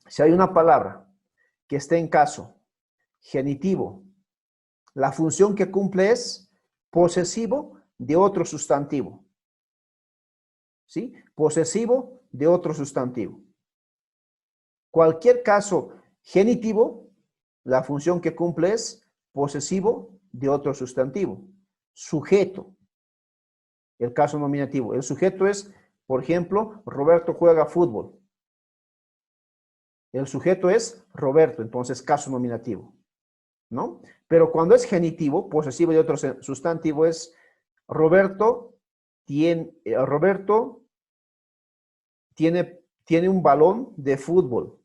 si hay una palabra que esté en caso genitivo, la función que cumple es posesivo de otro sustantivo. ¿Sí? Posesivo de otro sustantivo. Cualquier caso genitivo, la función que cumple es posesivo de otro sustantivo. Sujeto. El caso nominativo. El sujeto es, por ejemplo, Roberto juega fútbol. El sujeto es Roberto, entonces caso nominativo, ¿no? Pero cuando es genitivo, posesivo de otro sustantivo, es Roberto Roberto tiene un balón de fútbol.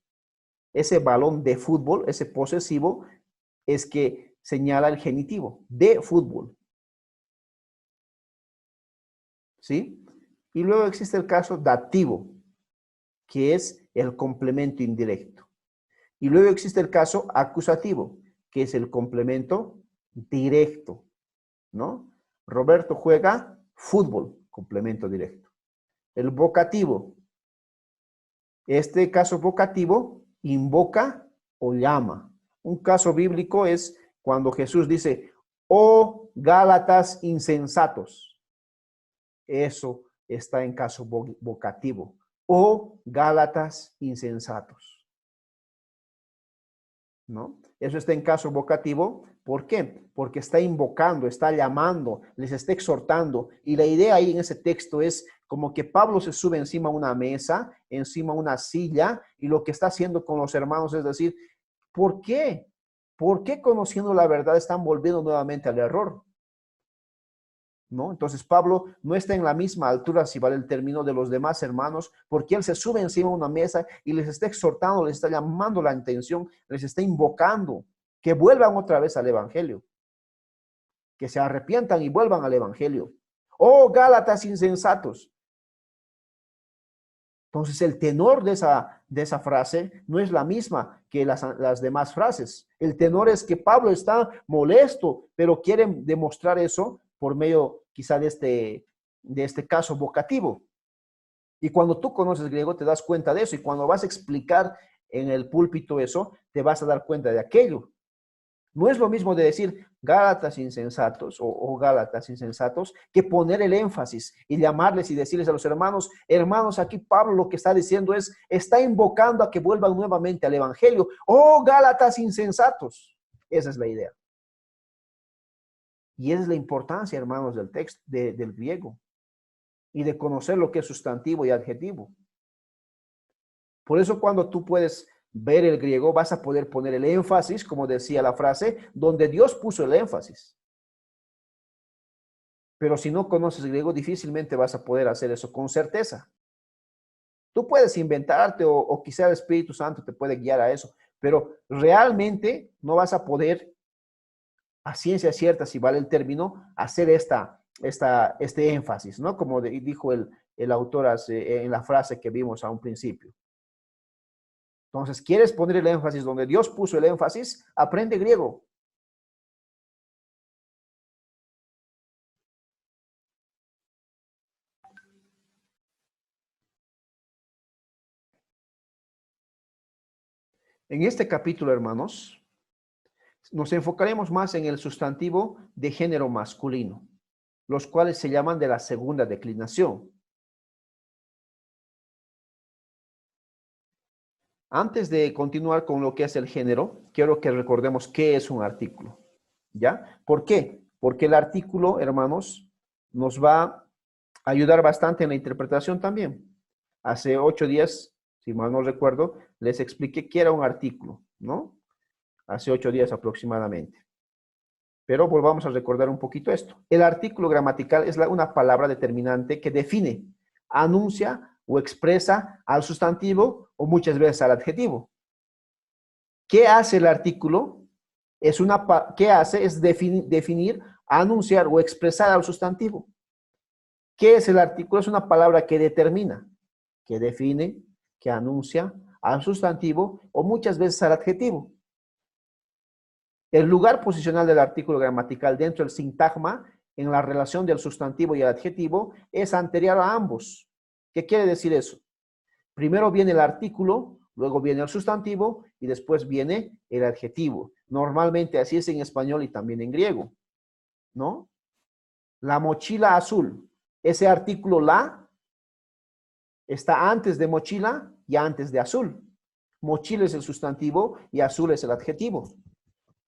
Ese balón de fútbol, ese posesivo, es que señala el genitivo de fútbol. ¿Sí? Y luego existe el caso dativo, que es el complemento indirecto. Y luego existe el caso acusativo, que es el complemento directo, ¿no? Roberto juega fútbol, complemento directo. El vocativo. Este caso vocativo invoca o llama. Un caso bíblico es cuando Jesús dice, oh Gálatas insensatos. Eso está en caso vocativo. Oh Gálatas insensatos. ¿No? Eso está en caso vocativo. ¿Por qué? Porque está invocando, está llamando, les está exhortando. Y la idea ahí en ese texto es como que Pablo se sube encima de una mesa, encima de una silla, y lo que está haciendo con los hermanos es decir, ¿por qué? ¿Por qué conociendo la verdad están volviendo nuevamente al error? ¿No? Entonces Pablo no está en la misma altura, si vale el término, de los demás hermanos, porque él se sube encima de una mesa y les está exhortando, les está llamando la atención, les está invocando que vuelvan otra vez al evangelio, que se arrepientan y vuelvan al evangelio. Oh, Gálatas insensatos. Entonces el tenor de esa frase no es la misma que las demás frases. El tenor es que Pablo está molesto, pero quiere demostrar eso por medio quizá de este caso vocativo. Y cuando tú conoces griego te das cuenta de eso, y cuando vas a explicar en el púlpito eso, te vas a dar cuenta de aquello. No es lo mismo de decir Gálatas insensatos o Gálatas insensatos que poner el énfasis y llamarles y decirles a los hermanos, hermanos, aquí Pablo lo que está diciendo está invocando a que vuelvan nuevamente al evangelio. Oh, Gálatas insensatos. Esa es la idea. Y esa es la importancia, hermanos, del texto, del griego, y de conocer lo que es sustantivo y adjetivo. Por eso cuando tú puedes ver el griego, vas a poder poner el énfasis, como decía la frase, donde Dios puso el énfasis. Pero si no conoces griego, difícilmente vas a poder hacer eso con certeza. Tú puedes inventarte o quizá el Espíritu Santo te puede guiar a eso, pero realmente no vas a poder, a ciencia cierta, si vale el término, hacer este énfasis, ¿no? Como dijo el autor en la frase que vimos a un principio. Entonces, ¿quieres poner el énfasis donde Dios puso el énfasis? Aprende griego. En este capítulo, hermanos, nos enfocaremos más en el sustantivo de género masculino, los cuales se llaman de la segunda declinación. Antes de continuar con lo que es el género, quiero que recordemos qué es un artículo, ¿ya? ¿Por qué? Porque el artículo, hermanos, nos va a ayudar bastante en la interpretación también. Hace 8 días, si mal no recuerdo, les expliqué qué era un artículo, ¿no? Hace 8 días aproximadamente. Pero volvamos a recordar un poquito esto. El artículo gramatical es una palabra determinante que define, anuncia o expresa al sustantivo o muchas veces al adjetivo. ¿Qué hace el artículo? ¿Qué hace? Es definir, anunciar o expresar al sustantivo. ¿Qué es el artículo? Es una palabra que determina, que define, que anuncia al sustantivo o muchas veces al adjetivo. El lugar posicional del artículo gramatical dentro del sintagma en la relación del sustantivo y el adjetivo es anterior a ambos. ¿Qué quiere decir eso? Primero viene el artículo, luego viene el sustantivo y después viene el adjetivo. Normalmente así es en español y también en griego, ¿no? La mochila azul. Ese artículo la está antes de mochila y antes de azul. Mochila es el sustantivo y azul es el adjetivo.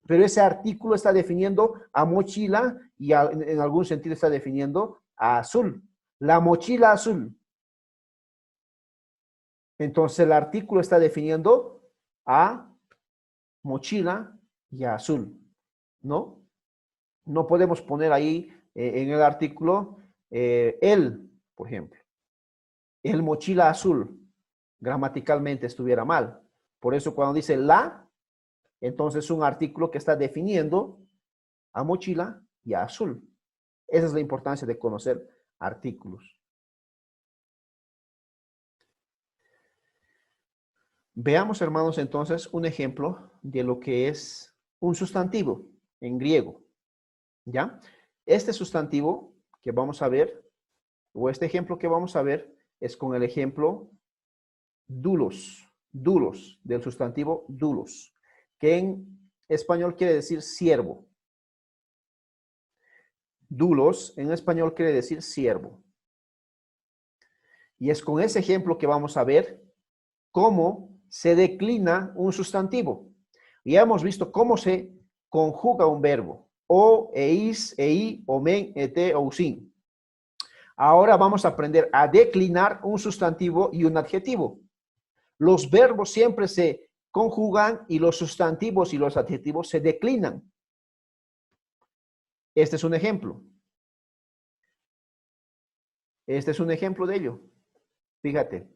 Pero ese artículo está definiendo a mochila y en algún sentido está definiendo a azul. La mochila azul. Entonces el artículo está definiendo a mochila y a azul, ¿no? No podemos poner ahí en el artículo el, por ejemplo, el mochila azul, gramaticalmente estuviera mal. Por eso cuando dice la, entonces es un artículo que está definiendo a mochila y a azul. Esa es la importancia de conocer artículos. Veamos, hermanos, entonces un ejemplo de lo que es un sustantivo en griego. ¿Ya? Este sustantivo que vamos a ver, o este ejemplo que vamos a ver, es con el ejemplo doulos, doulos, del sustantivo doulos, que en español quiere decir siervo. Doulos en español quiere decir siervo. Y es con ese ejemplo que vamos a ver cómo se declina un sustantivo. Ya hemos visto cómo se conjuga un verbo. O, eis, ei, omen, ete, o sin. Ahora vamos a aprender a declinar un sustantivo y un adjetivo. Los verbos siempre se conjugan y los sustantivos y los adjetivos se declinan. Este es un ejemplo. Este es un ejemplo de ello. Fíjate.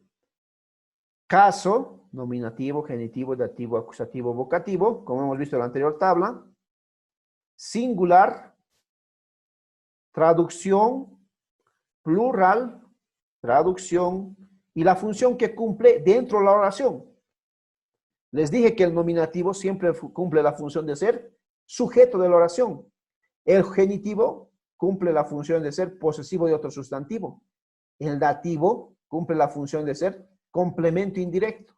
Caso, nominativo, genitivo, dativo, acusativo, vocativo, como hemos visto en la anterior tabla. Singular, traducción, plural, traducción y la función que cumple dentro de la oración. Les dije que el nominativo siempre cumple la función de ser sujeto de la oración. El genitivo cumple la función de ser posesivo de otro sustantivo. El dativo cumple la función de ser complemento indirecto.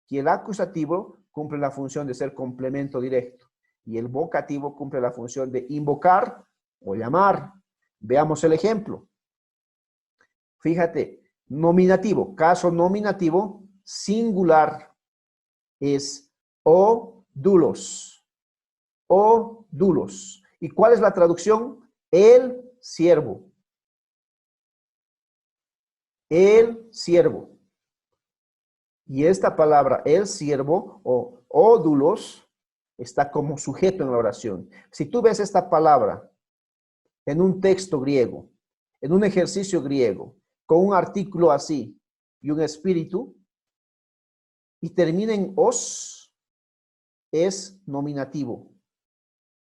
Y el acusativo cumple la función de ser complemento directo. Y el vocativo cumple la función de invocar o llamar. Veamos el ejemplo. Fíjate, nominativo, caso nominativo, singular es o dulos. O dulos. ¿Y cuál es la traducción? El siervo. El siervo. Y esta palabra, el siervo o dulos, está como sujeto en la oración. Si tú ves esta palabra en un texto griego, en un ejercicio griego, con un artículo así y un espíritu, y termina en os, es nominativo.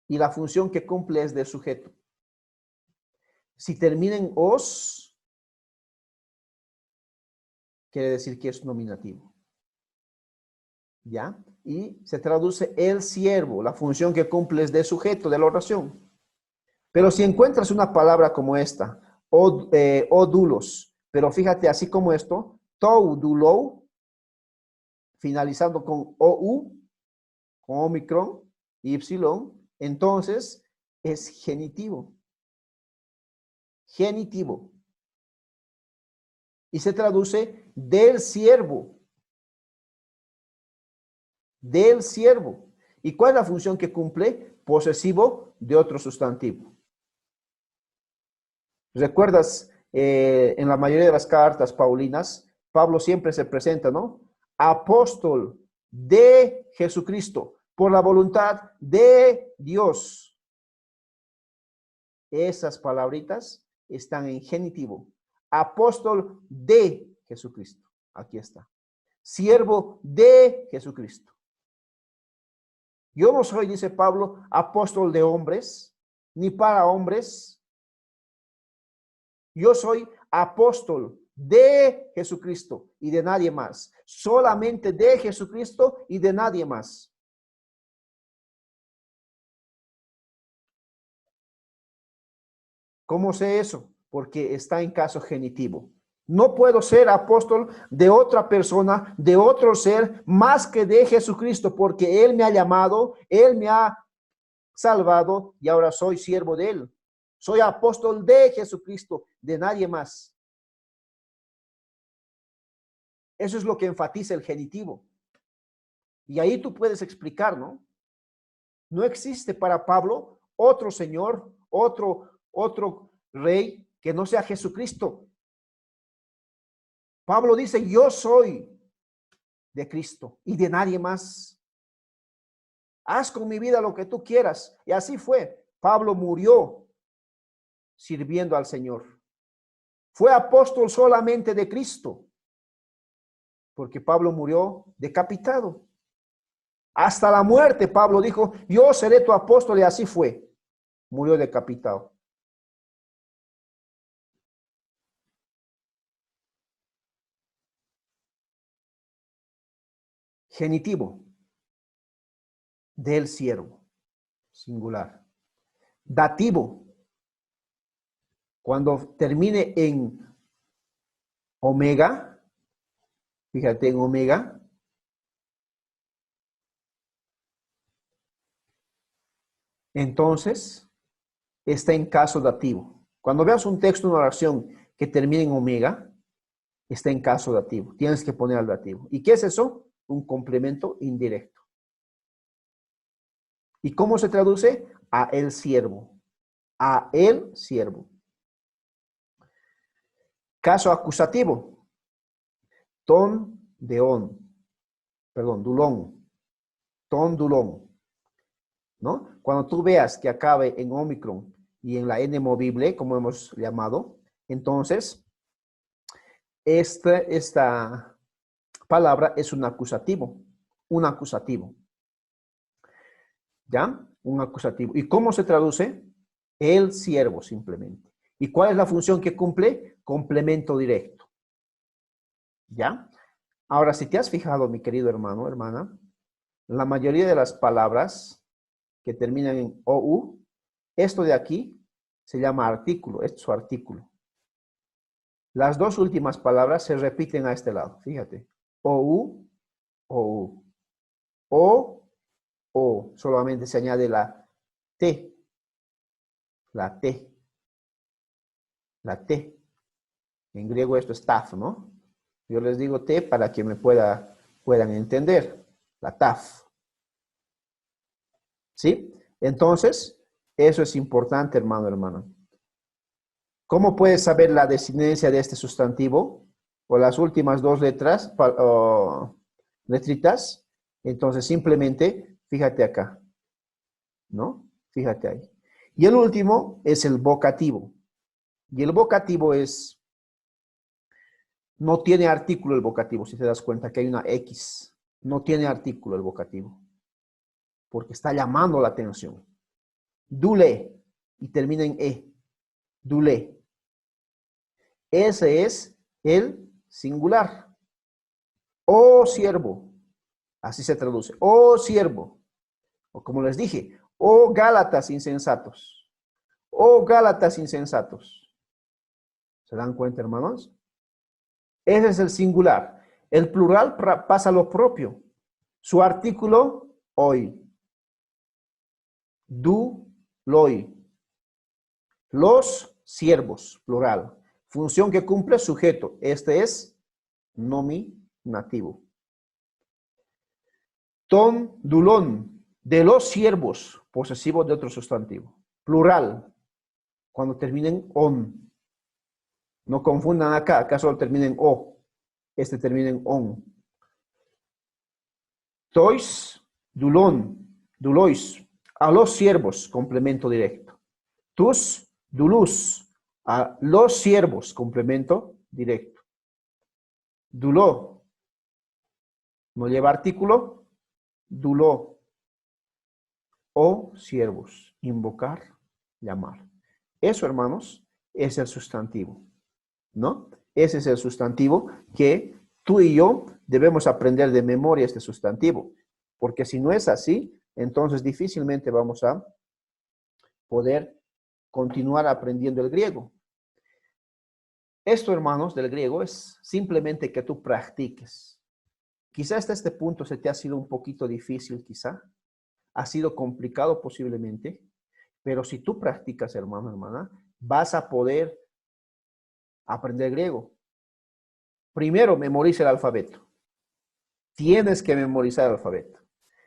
Y la función que cumple es de sujeto. Si termina en os, quiere decir que es nominativo. ¿Ya? Y se traduce el siervo, la función que cumple es de sujeto de la oración. Pero si encuentras una palabra como esta, o dulos, pero fíjate, así como esto, tou dulou, finalizando con ou, con omicron, y, entonces es genitivo. Genitivo. Y se traduce del siervo. Del siervo. ¿Y cuál es la función que cumple? Posesivo de otro sustantivo. ¿Recuerdas? En la mayoría de las cartas paulinas, Pablo siempre se presenta, ¿no? Apóstol de Jesucristo, por la voluntad de Dios. Esas palabritas están en genitivo. Apóstol de Jesucristo. Aquí está. Siervo de Jesucristo. Yo no soy, dice Pablo, apóstol de hombres, ni para hombres. Yo soy apóstol de Jesucristo y de nadie más. Solamente de Jesucristo y de nadie más. ¿Cómo sé eso? Porque está en caso genitivo. No puedo ser apóstol de otra persona, de otro ser, más que de Jesucristo, porque Él me ha llamado, Él me ha salvado y ahora soy siervo de Él. Soy apóstol de Jesucristo, de nadie más. Eso es lo que enfatiza el genitivo. Y ahí tú puedes explicar, ¿no? No existe para Pablo otro Señor, otro Rey que no sea Jesucristo. Pablo dice, yo soy de Cristo y de nadie más. Haz con mi vida lo que tú quieras. Y así fue. Pablo murió sirviendo al Señor. Fue apóstol solamente de Cristo, porque Pablo murió decapitado. Hasta la muerte, Pablo dijo, yo seré tu apóstol, y así fue. Murió decapitado. Genitivo, del siervo, singular. Dativo, cuando termine en omega, fíjate en omega, entonces está en caso dativo. Cuando veas un texto, una oración que termine en omega, está en caso dativo. Tienes que poner al dativo. ¿Y qué es eso? Un complemento indirecto. ¿Y cómo se traduce? A el siervo. A el siervo. Caso acusativo. Ton deón. Perdón, dulón. Ton dulón. ¿No? Cuando tú veas que acabe en Omicron y en la N movible, como hemos llamado, entonces esta palabra es un acusativo. Un acusativo. ¿Ya? Un acusativo. ¿Y cómo se traduce? El siervo, simplemente. ¿Y cuál es la función que cumple? Complemento directo. ¿Ya? Ahora, si te has fijado, mi querido hermano, hermana, la mayoría de las palabras que terminan en OU, esto de aquí se llama artículo, esto es su artículo. Las dos últimas palabras se repiten a este lado, fíjate. OU, OU. O, solamente se añade la T. La T. La T. En griego esto es taf, ¿no? Yo les digo T para que me puedan entender. La taf. ¿Sí? Entonces, eso es importante, hermano, hermana. ¿Cómo puedes saber la desinencia de este sustantivo? O las últimas dos letras, letritas. Entonces, simplemente, fíjate acá, ¿no? Fíjate ahí. Y el último es el vocativo. Y el vocativo no tiene artículo el vocativo, si te das cuenta que hay una X. No tiene artículo el vocativo, porque está llamando la atención. Dule, y termina en E. Dule. Ese es el singular. Oh siervo. Así se traduce. Oh siervo. O como les dije, oh Gálatas insensatos. Oh Gálatas insensatos. ¿Se dan cuenta, hermanos? Ese es el singular. El plural pasa lo propio. Su artículo, hoy. Du, loi. Los siervos, plural. Función que cumple sujeto. Este es nominativo. Ton, dulón. De los siervos, posesivo de otro sustantivo. Plural. Cuando terminen on. No confundan acá. Acá solo termina en o. Este termina en on. Tois, dulón. Dulois. A los siervos, complemento directo. Tus, dulus. A los siervos, complemento directo. Duló. No lleva artículo. Duló. O siervos. Invocar, llamar. Eso, hermanos, es el sustantivo, ¿no? Ese es el sustantivo que tú y yo debemos aprender de memoria, este sustantivo. Porque si no es así, entonces difícilmente vamos a poder continuar aprendiendo el griego. Esto, hermanos, del griego es simplemente que tú practiques. Quizá hasta este punto se te ha sido un poquito difícil, quizá. Ha sido complicado posiblemente. Pero si tú practicas, hermano, hermana, vas a poder aprender griego. Primero, memoriza el alfabeto. Tienes que memorizar el alfabeto.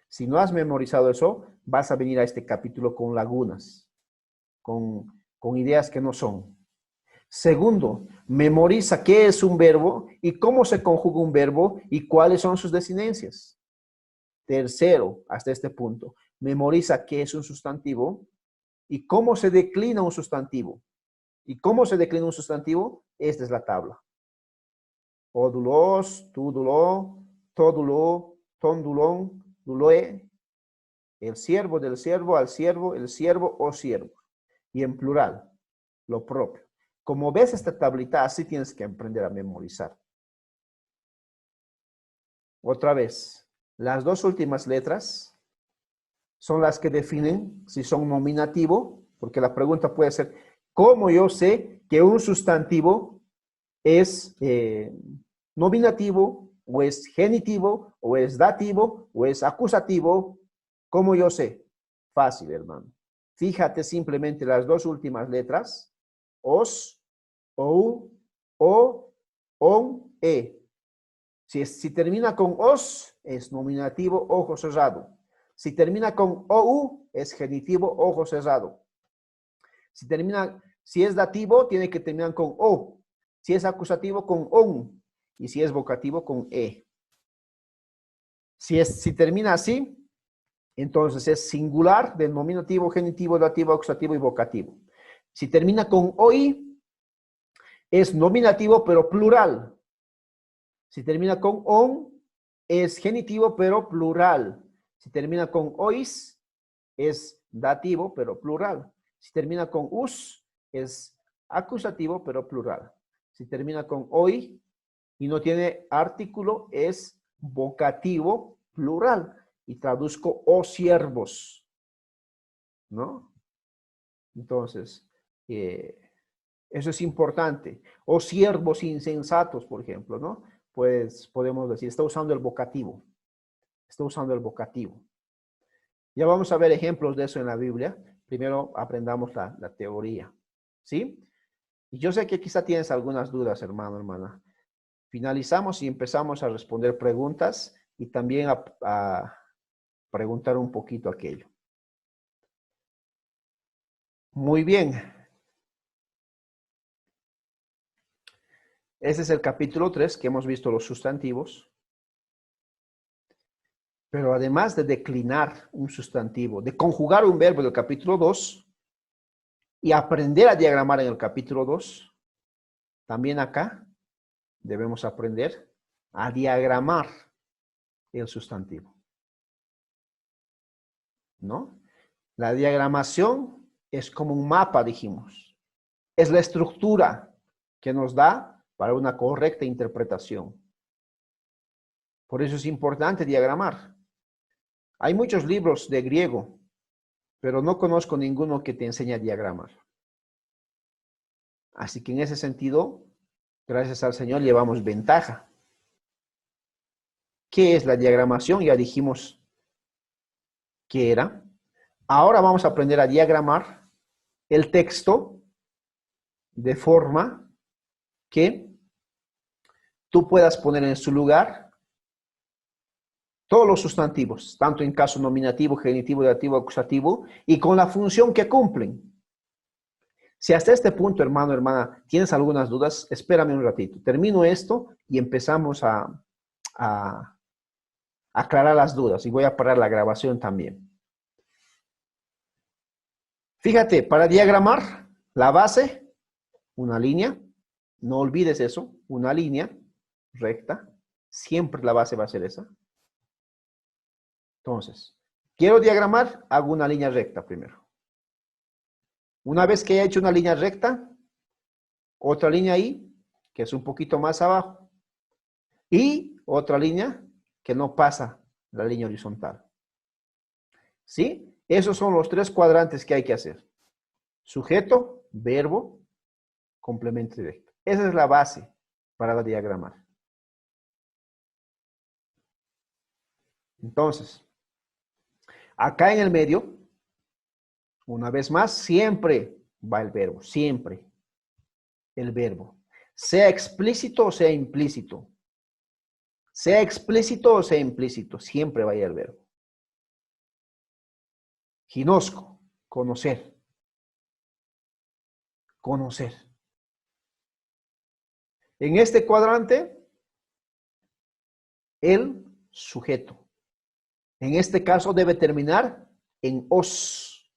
Si no has memorizado eso, vas a venir a este capítulo con lagunas, con ideas que no son. Segundo, memoriza qué es un verbo y cómo se conjuga un verbo y cuáles son sus desinencias. Tercero, hasta este punto, memoriza qué es un sustantivo y cómo se declina un sustantivo. ¿Y cómo se declina un sustantivo? Esta es la tabla. Odulos, tuduló, todulo, tondulón, duloe. El siervo del siervo, al siervo, el siervo o siervo. Y en plural, lo propio. Como ves esta tablita, así tienes que aprender a memorizar. Otra vez, las dos últimas letras son las que definen si son nominativo, porque la pregunta puede ser, ¿cómo yo sé que un sustantivo es nominativo, o es genitivo, o es dativo, o es acusativo? ¿Cómo yo sé? Fácil, hermano. Fíjate simplemente las dos últimas letras, os, ou, o, on, e. Si termina con os, es nominativo, ojo cerrado. Si termina con ou, es genitivo, ojo cerrado. Si es dativo, tiene que terminar con o. Si es acusativo, con on. Y si es vocativo, con e. Si termina así, entonces es singular del nominativo, genitivo, dativo, acusativo y vocativo. Si termina con oi, es nominativo, pero plural. Si termina con on, es genitivo, pero plural. Si termina con ois, es dativo, pero plural. Si termina con us, es acusativo, pero plural. Si termina con oi y no tiene artículo, es vocativo, plural. Y traduzco o siervos, ¿no? Entonces, eso es importante. O siervos insensatos, por ejemplo, ¿no? Pues podemos decir, está usando el vocativo. Está usando el vocativo. Ya vamos a ver ejemplos de eso en la Biblia. Primero aprendamos la teoría, ¿sí? Y yo sé que quizá tienes algunas dudas, hermano, hermana. Finalizamos y empezamos a responder preguntas y también a preguntar un poquito aquello. Muy bien. Ese es el capítulo 3 que hemos visto los sustantivos. Pero además de declinar un sustantivo, de conjugar un verbo del capítulo 2 y aprender a diagramar en el capítulo 2, también acá debemos aprender a diagramar el sustantivo, ¿no? La diagramación es como un mapa, dijimos. Es la estructura que nos da para una correcta interpretación. Por eso es importante diagramar. Hay muchos libros de griego, pero no conozco ninguno que te enseñe a diagramar. Así que en ese sentido, gracias al Señor, llevamos ventaja. ¿Qué es la diagramación? Ya dijimos qué era. Ahora vamos a aprender a diagramar el texto de forma que tú puedas poner en su lugar todos los sustantivos, tanto en caso nominativo, genitivo, dativo, acusativo, y con la función que cumplen. Si hasta este punto, hermano, hermana, tienes algunas dudas, espérame un ratito. Termino esto y empezamos a aclarar las dudas. Y voy a parar la grabación también. Fíjate, para diagramar la base, una línea. No olvides eso, una línea recta. Siempre la base va a ser esa. Entonces, quiero diagramar, hago una línea recta primero. Una vez que he hecho una línea recta, otra línea ahí, que es un poquito más abajo. Y otra línea que no pasa la línea horizontal. ¿Sí? Esos son los tres cuadrantes que hay que hacer. Sujeto, verbo, complemento directo. Esa es la base para diagramar. Entonces, acá en el medio, una vez más, siempre va el verbo, siempre el verbo. Sea explícito o sea implícito. Sea explícito o sea implícito, siempre va a ir el verbo. Ginosco, conocer. Conocer. En este cuadrante, el sujeto. En este caso debe terminar en os.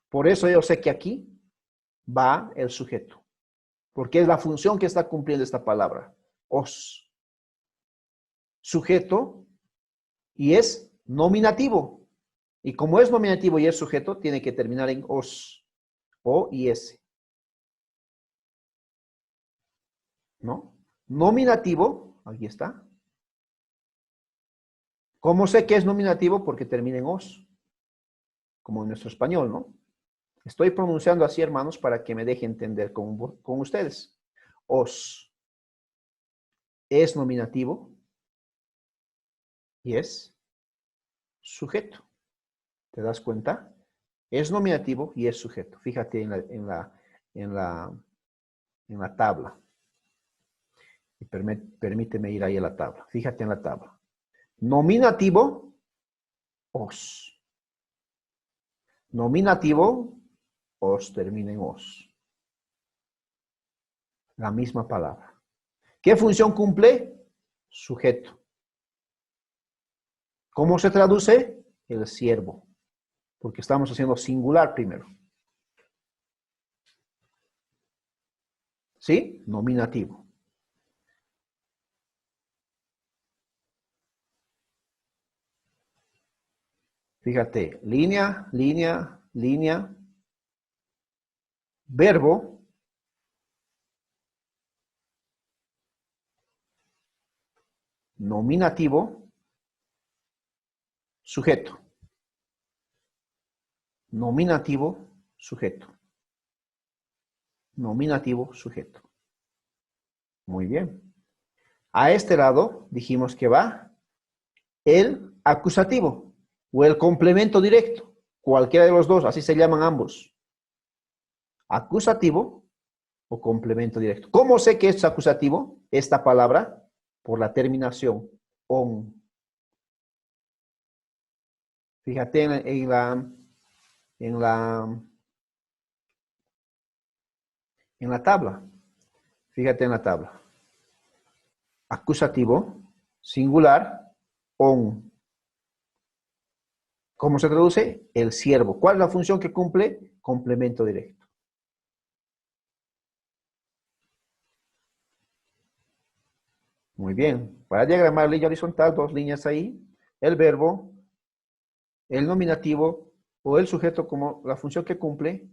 Por eso yo sé que aquí va el sujeto, porque es la función que está cumpliendo esta palabra, os. Sujeto y es nominativo. Y como es nominativo y es sujeto, tiene que terminar en os, o y s. ¿No? Nominativo, aquí está. ¿Cómo sé que es nominativo? Porque termina en os, como en nuestro español, ¿no? Estoy pronunciando así, hermanos, para que me deje entender con ustedes. Os es nominativo y es sujeto. ¿Te das cuenta? Es nominativo y es sujeto. Fíjate en la tabla. Y permíteme ir ahí a la tabla. Fíjate en la tabla. Nominativo, os. Nominativo, os termina en os. La misma palabra. ¿Qué función cumple? Sujeto. ¿Cómo se traduce? El siervo. Porque estamos haciendo singular primero. ¿Sí? Nominativo. Fíjate, línea, línea, línea, verbo, nominativo, sujeto. Nominativo, sujeto. Nominativo, sujeto. Muy bien. A este lado dijimos que va el acusativo o el complemento directo. Cualquiera de los dos, así se llaman ambos. Acusativo o complemento directo. ¿Cómo sé que es acusativo esta palabra? Por la terminación on. Fíjate en la tabla. Fíjate en la tabla. Acusativo, singular, on. ¿Cómo se traduce? El siervo. ¿Cuál es la función que cumple? Complemento directo. Muy bien. Para diagramar línea horizontal, dos líneas ahí. El verbo, el nominativo o el sujeto como la función que cumple,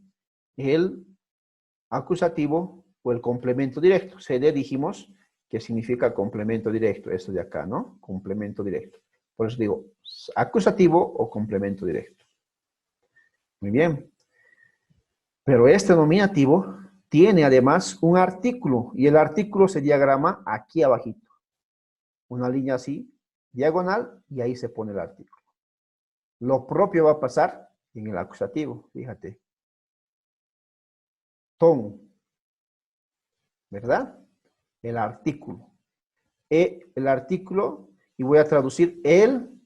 el acusativo o el complemento directo. CD dijimos que significa complemento directo, esto de acá, ¿no? Complemento directo. Por eso digo, acusativo o complemento directo. Muy bien. Pero este nominativo tiene además un artículo y el artículo se diagrama aquí abajito. Una línea así, diagonal, y ahí se pone el artículo. Lo propio va a pasar en el acusativo, fíjate. Ton, ¿verdad? El artículo. El artículo, y voy a traducir el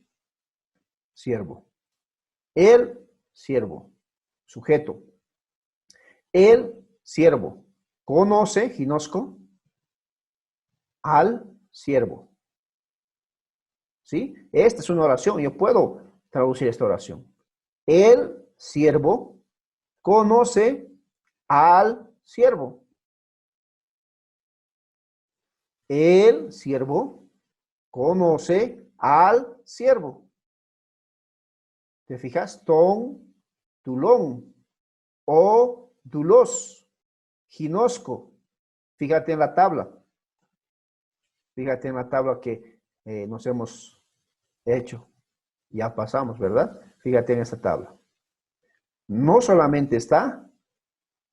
siervo. El siervo, sujeto. El siervo conoce, ginosco, al siervo. ¿Sí? Esta es una oración, yo puedo traducir esta oración. El siervo conoce al siervo. El siervo conoce al siervo. ¿Te fijas? Ton, tulón, o dulos, ginosco. Fíjate en la tabla. Fíjate en la tabla que nos hemos hecho. Ya pasamos, ¿verdad? Fíjate en esta tabla. No solamente está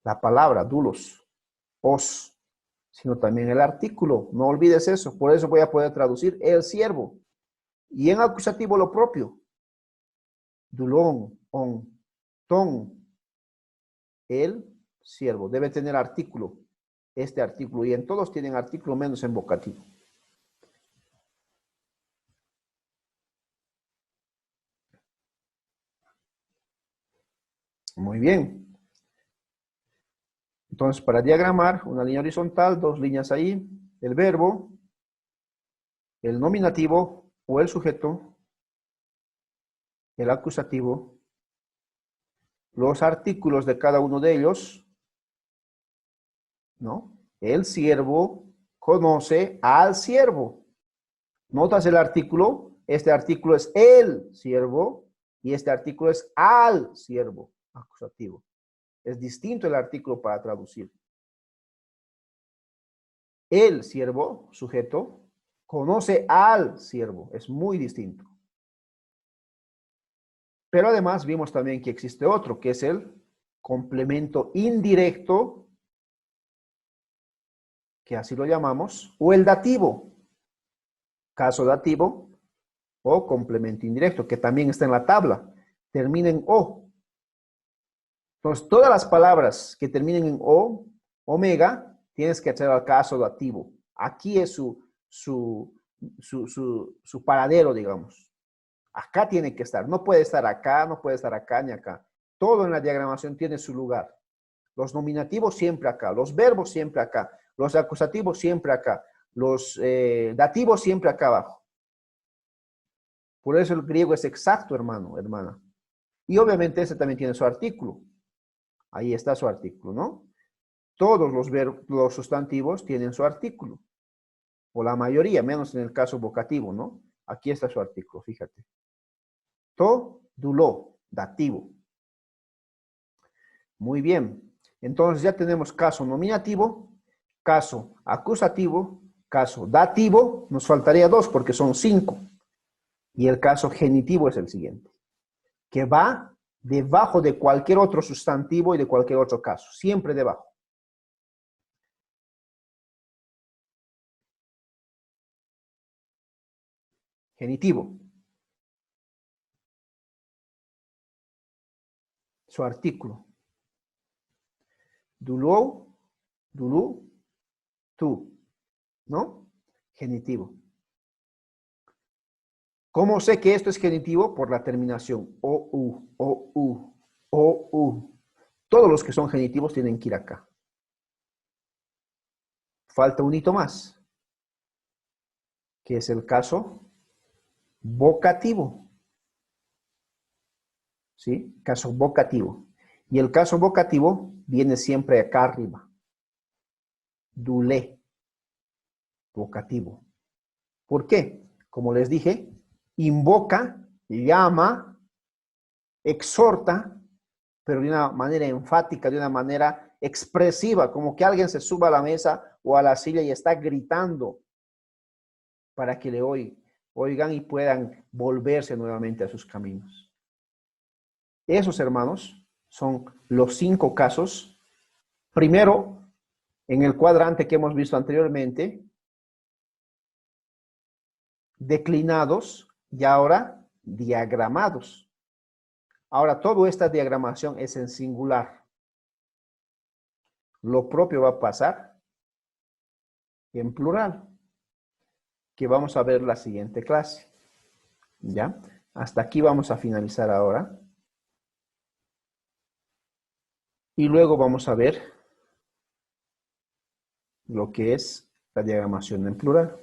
la palabra dulos, os, sino también el artículo. No olvides eso. Por eso voy a poder traducir el siervo. Y en acusativo lo propio. Dulón, on, ton. El siervo. Debe tener artículo. Este artículo. Y en todos tienen artículo menos en vocativo. Muy bien. Entonces, para diagramar, una línea horizontal, dos líneas ahí, el verbo, el nominativo o el sujeto, el acusativo, los artículos de cada uno de ellos, ¿no? El siervo conoce al siervo. ¿Notas el artículo? Este artículo es el siervo y este artículo es al siervo acusativo. Es distinto el artículo para traducir. El siervo, sujeto, conoce al siervo. Es muy distinto. Pero además vimos también que existe otro, que es el complemento indirecto, que así lo llamamos, o el dativo, caso dativo o complemento indirecto, que también está en la tabla, termina en O. Entonces, todas las palabras que terminen en O, omega, tienes que hacer al caso dativo. Aquí es su paradero, digamos. Acá tiene que estar. No puede estar acá, no puede estar acá ni acá. Todo en la diagramación tiene su lugar. Los nominativos siempre acá, los verbos siempre acá, los acusativos siempre acá, los dativos siempre acá abajo. Por eso el griego es exacto, hermano, hermana. Y obviamente ese también tiene su artículo. Ahí está su artículo, ¿no? Todos los sustantivos tienen su artículo. O la mayoría, menos en el caso vocativo, ¿no? Aquí está su artículo, fíjate. To, dulo, dativo. Muy bien. Entonces ya tenemos caso nominativo, caso acusativo, caso dativo. Nos faltaría dos porque son 5. Y el caso genitivo es el siguiente, que va debajo de cualquier otro sustantivo y de cualquier otro caso. Siempre debajo. Genitivo. Su artículo. Dulo, dulu, tú. ¿No? Genitivo. ¿Cómo sé que esto es genitivo? Por la terminación o-u, o-u, o-u. Todos los que son genitivos tienen que ir acá. Falta un hito más, que es el caso vocativo. ¿Sí? Caso vocativo. Y el caso vocativo viene siempre acá arriba. Dulé. Vocativo. ¿Por qué? Como les dije, invoca, llama, exhorta, pero de una manera enfática, de una manera expresiva, como que alguien se suba a la mesa o a la silla y está gritando para que le oigan y puedan volverse nuevamente a sus caminos. Esos, hermanos, son los 5 casos. Primero, en el cuadrante que hemos visto anteriormente, declinados y ahora diagramados. Ahora, toda esta diagramación es en singular. Lo propio va a pasar en plural, que vamos a ver la siguiente clase. ¿Ya? Hasta aquí vamos a finalizar ahora. Y luego vamos a ver lo que es la diagramación en plural.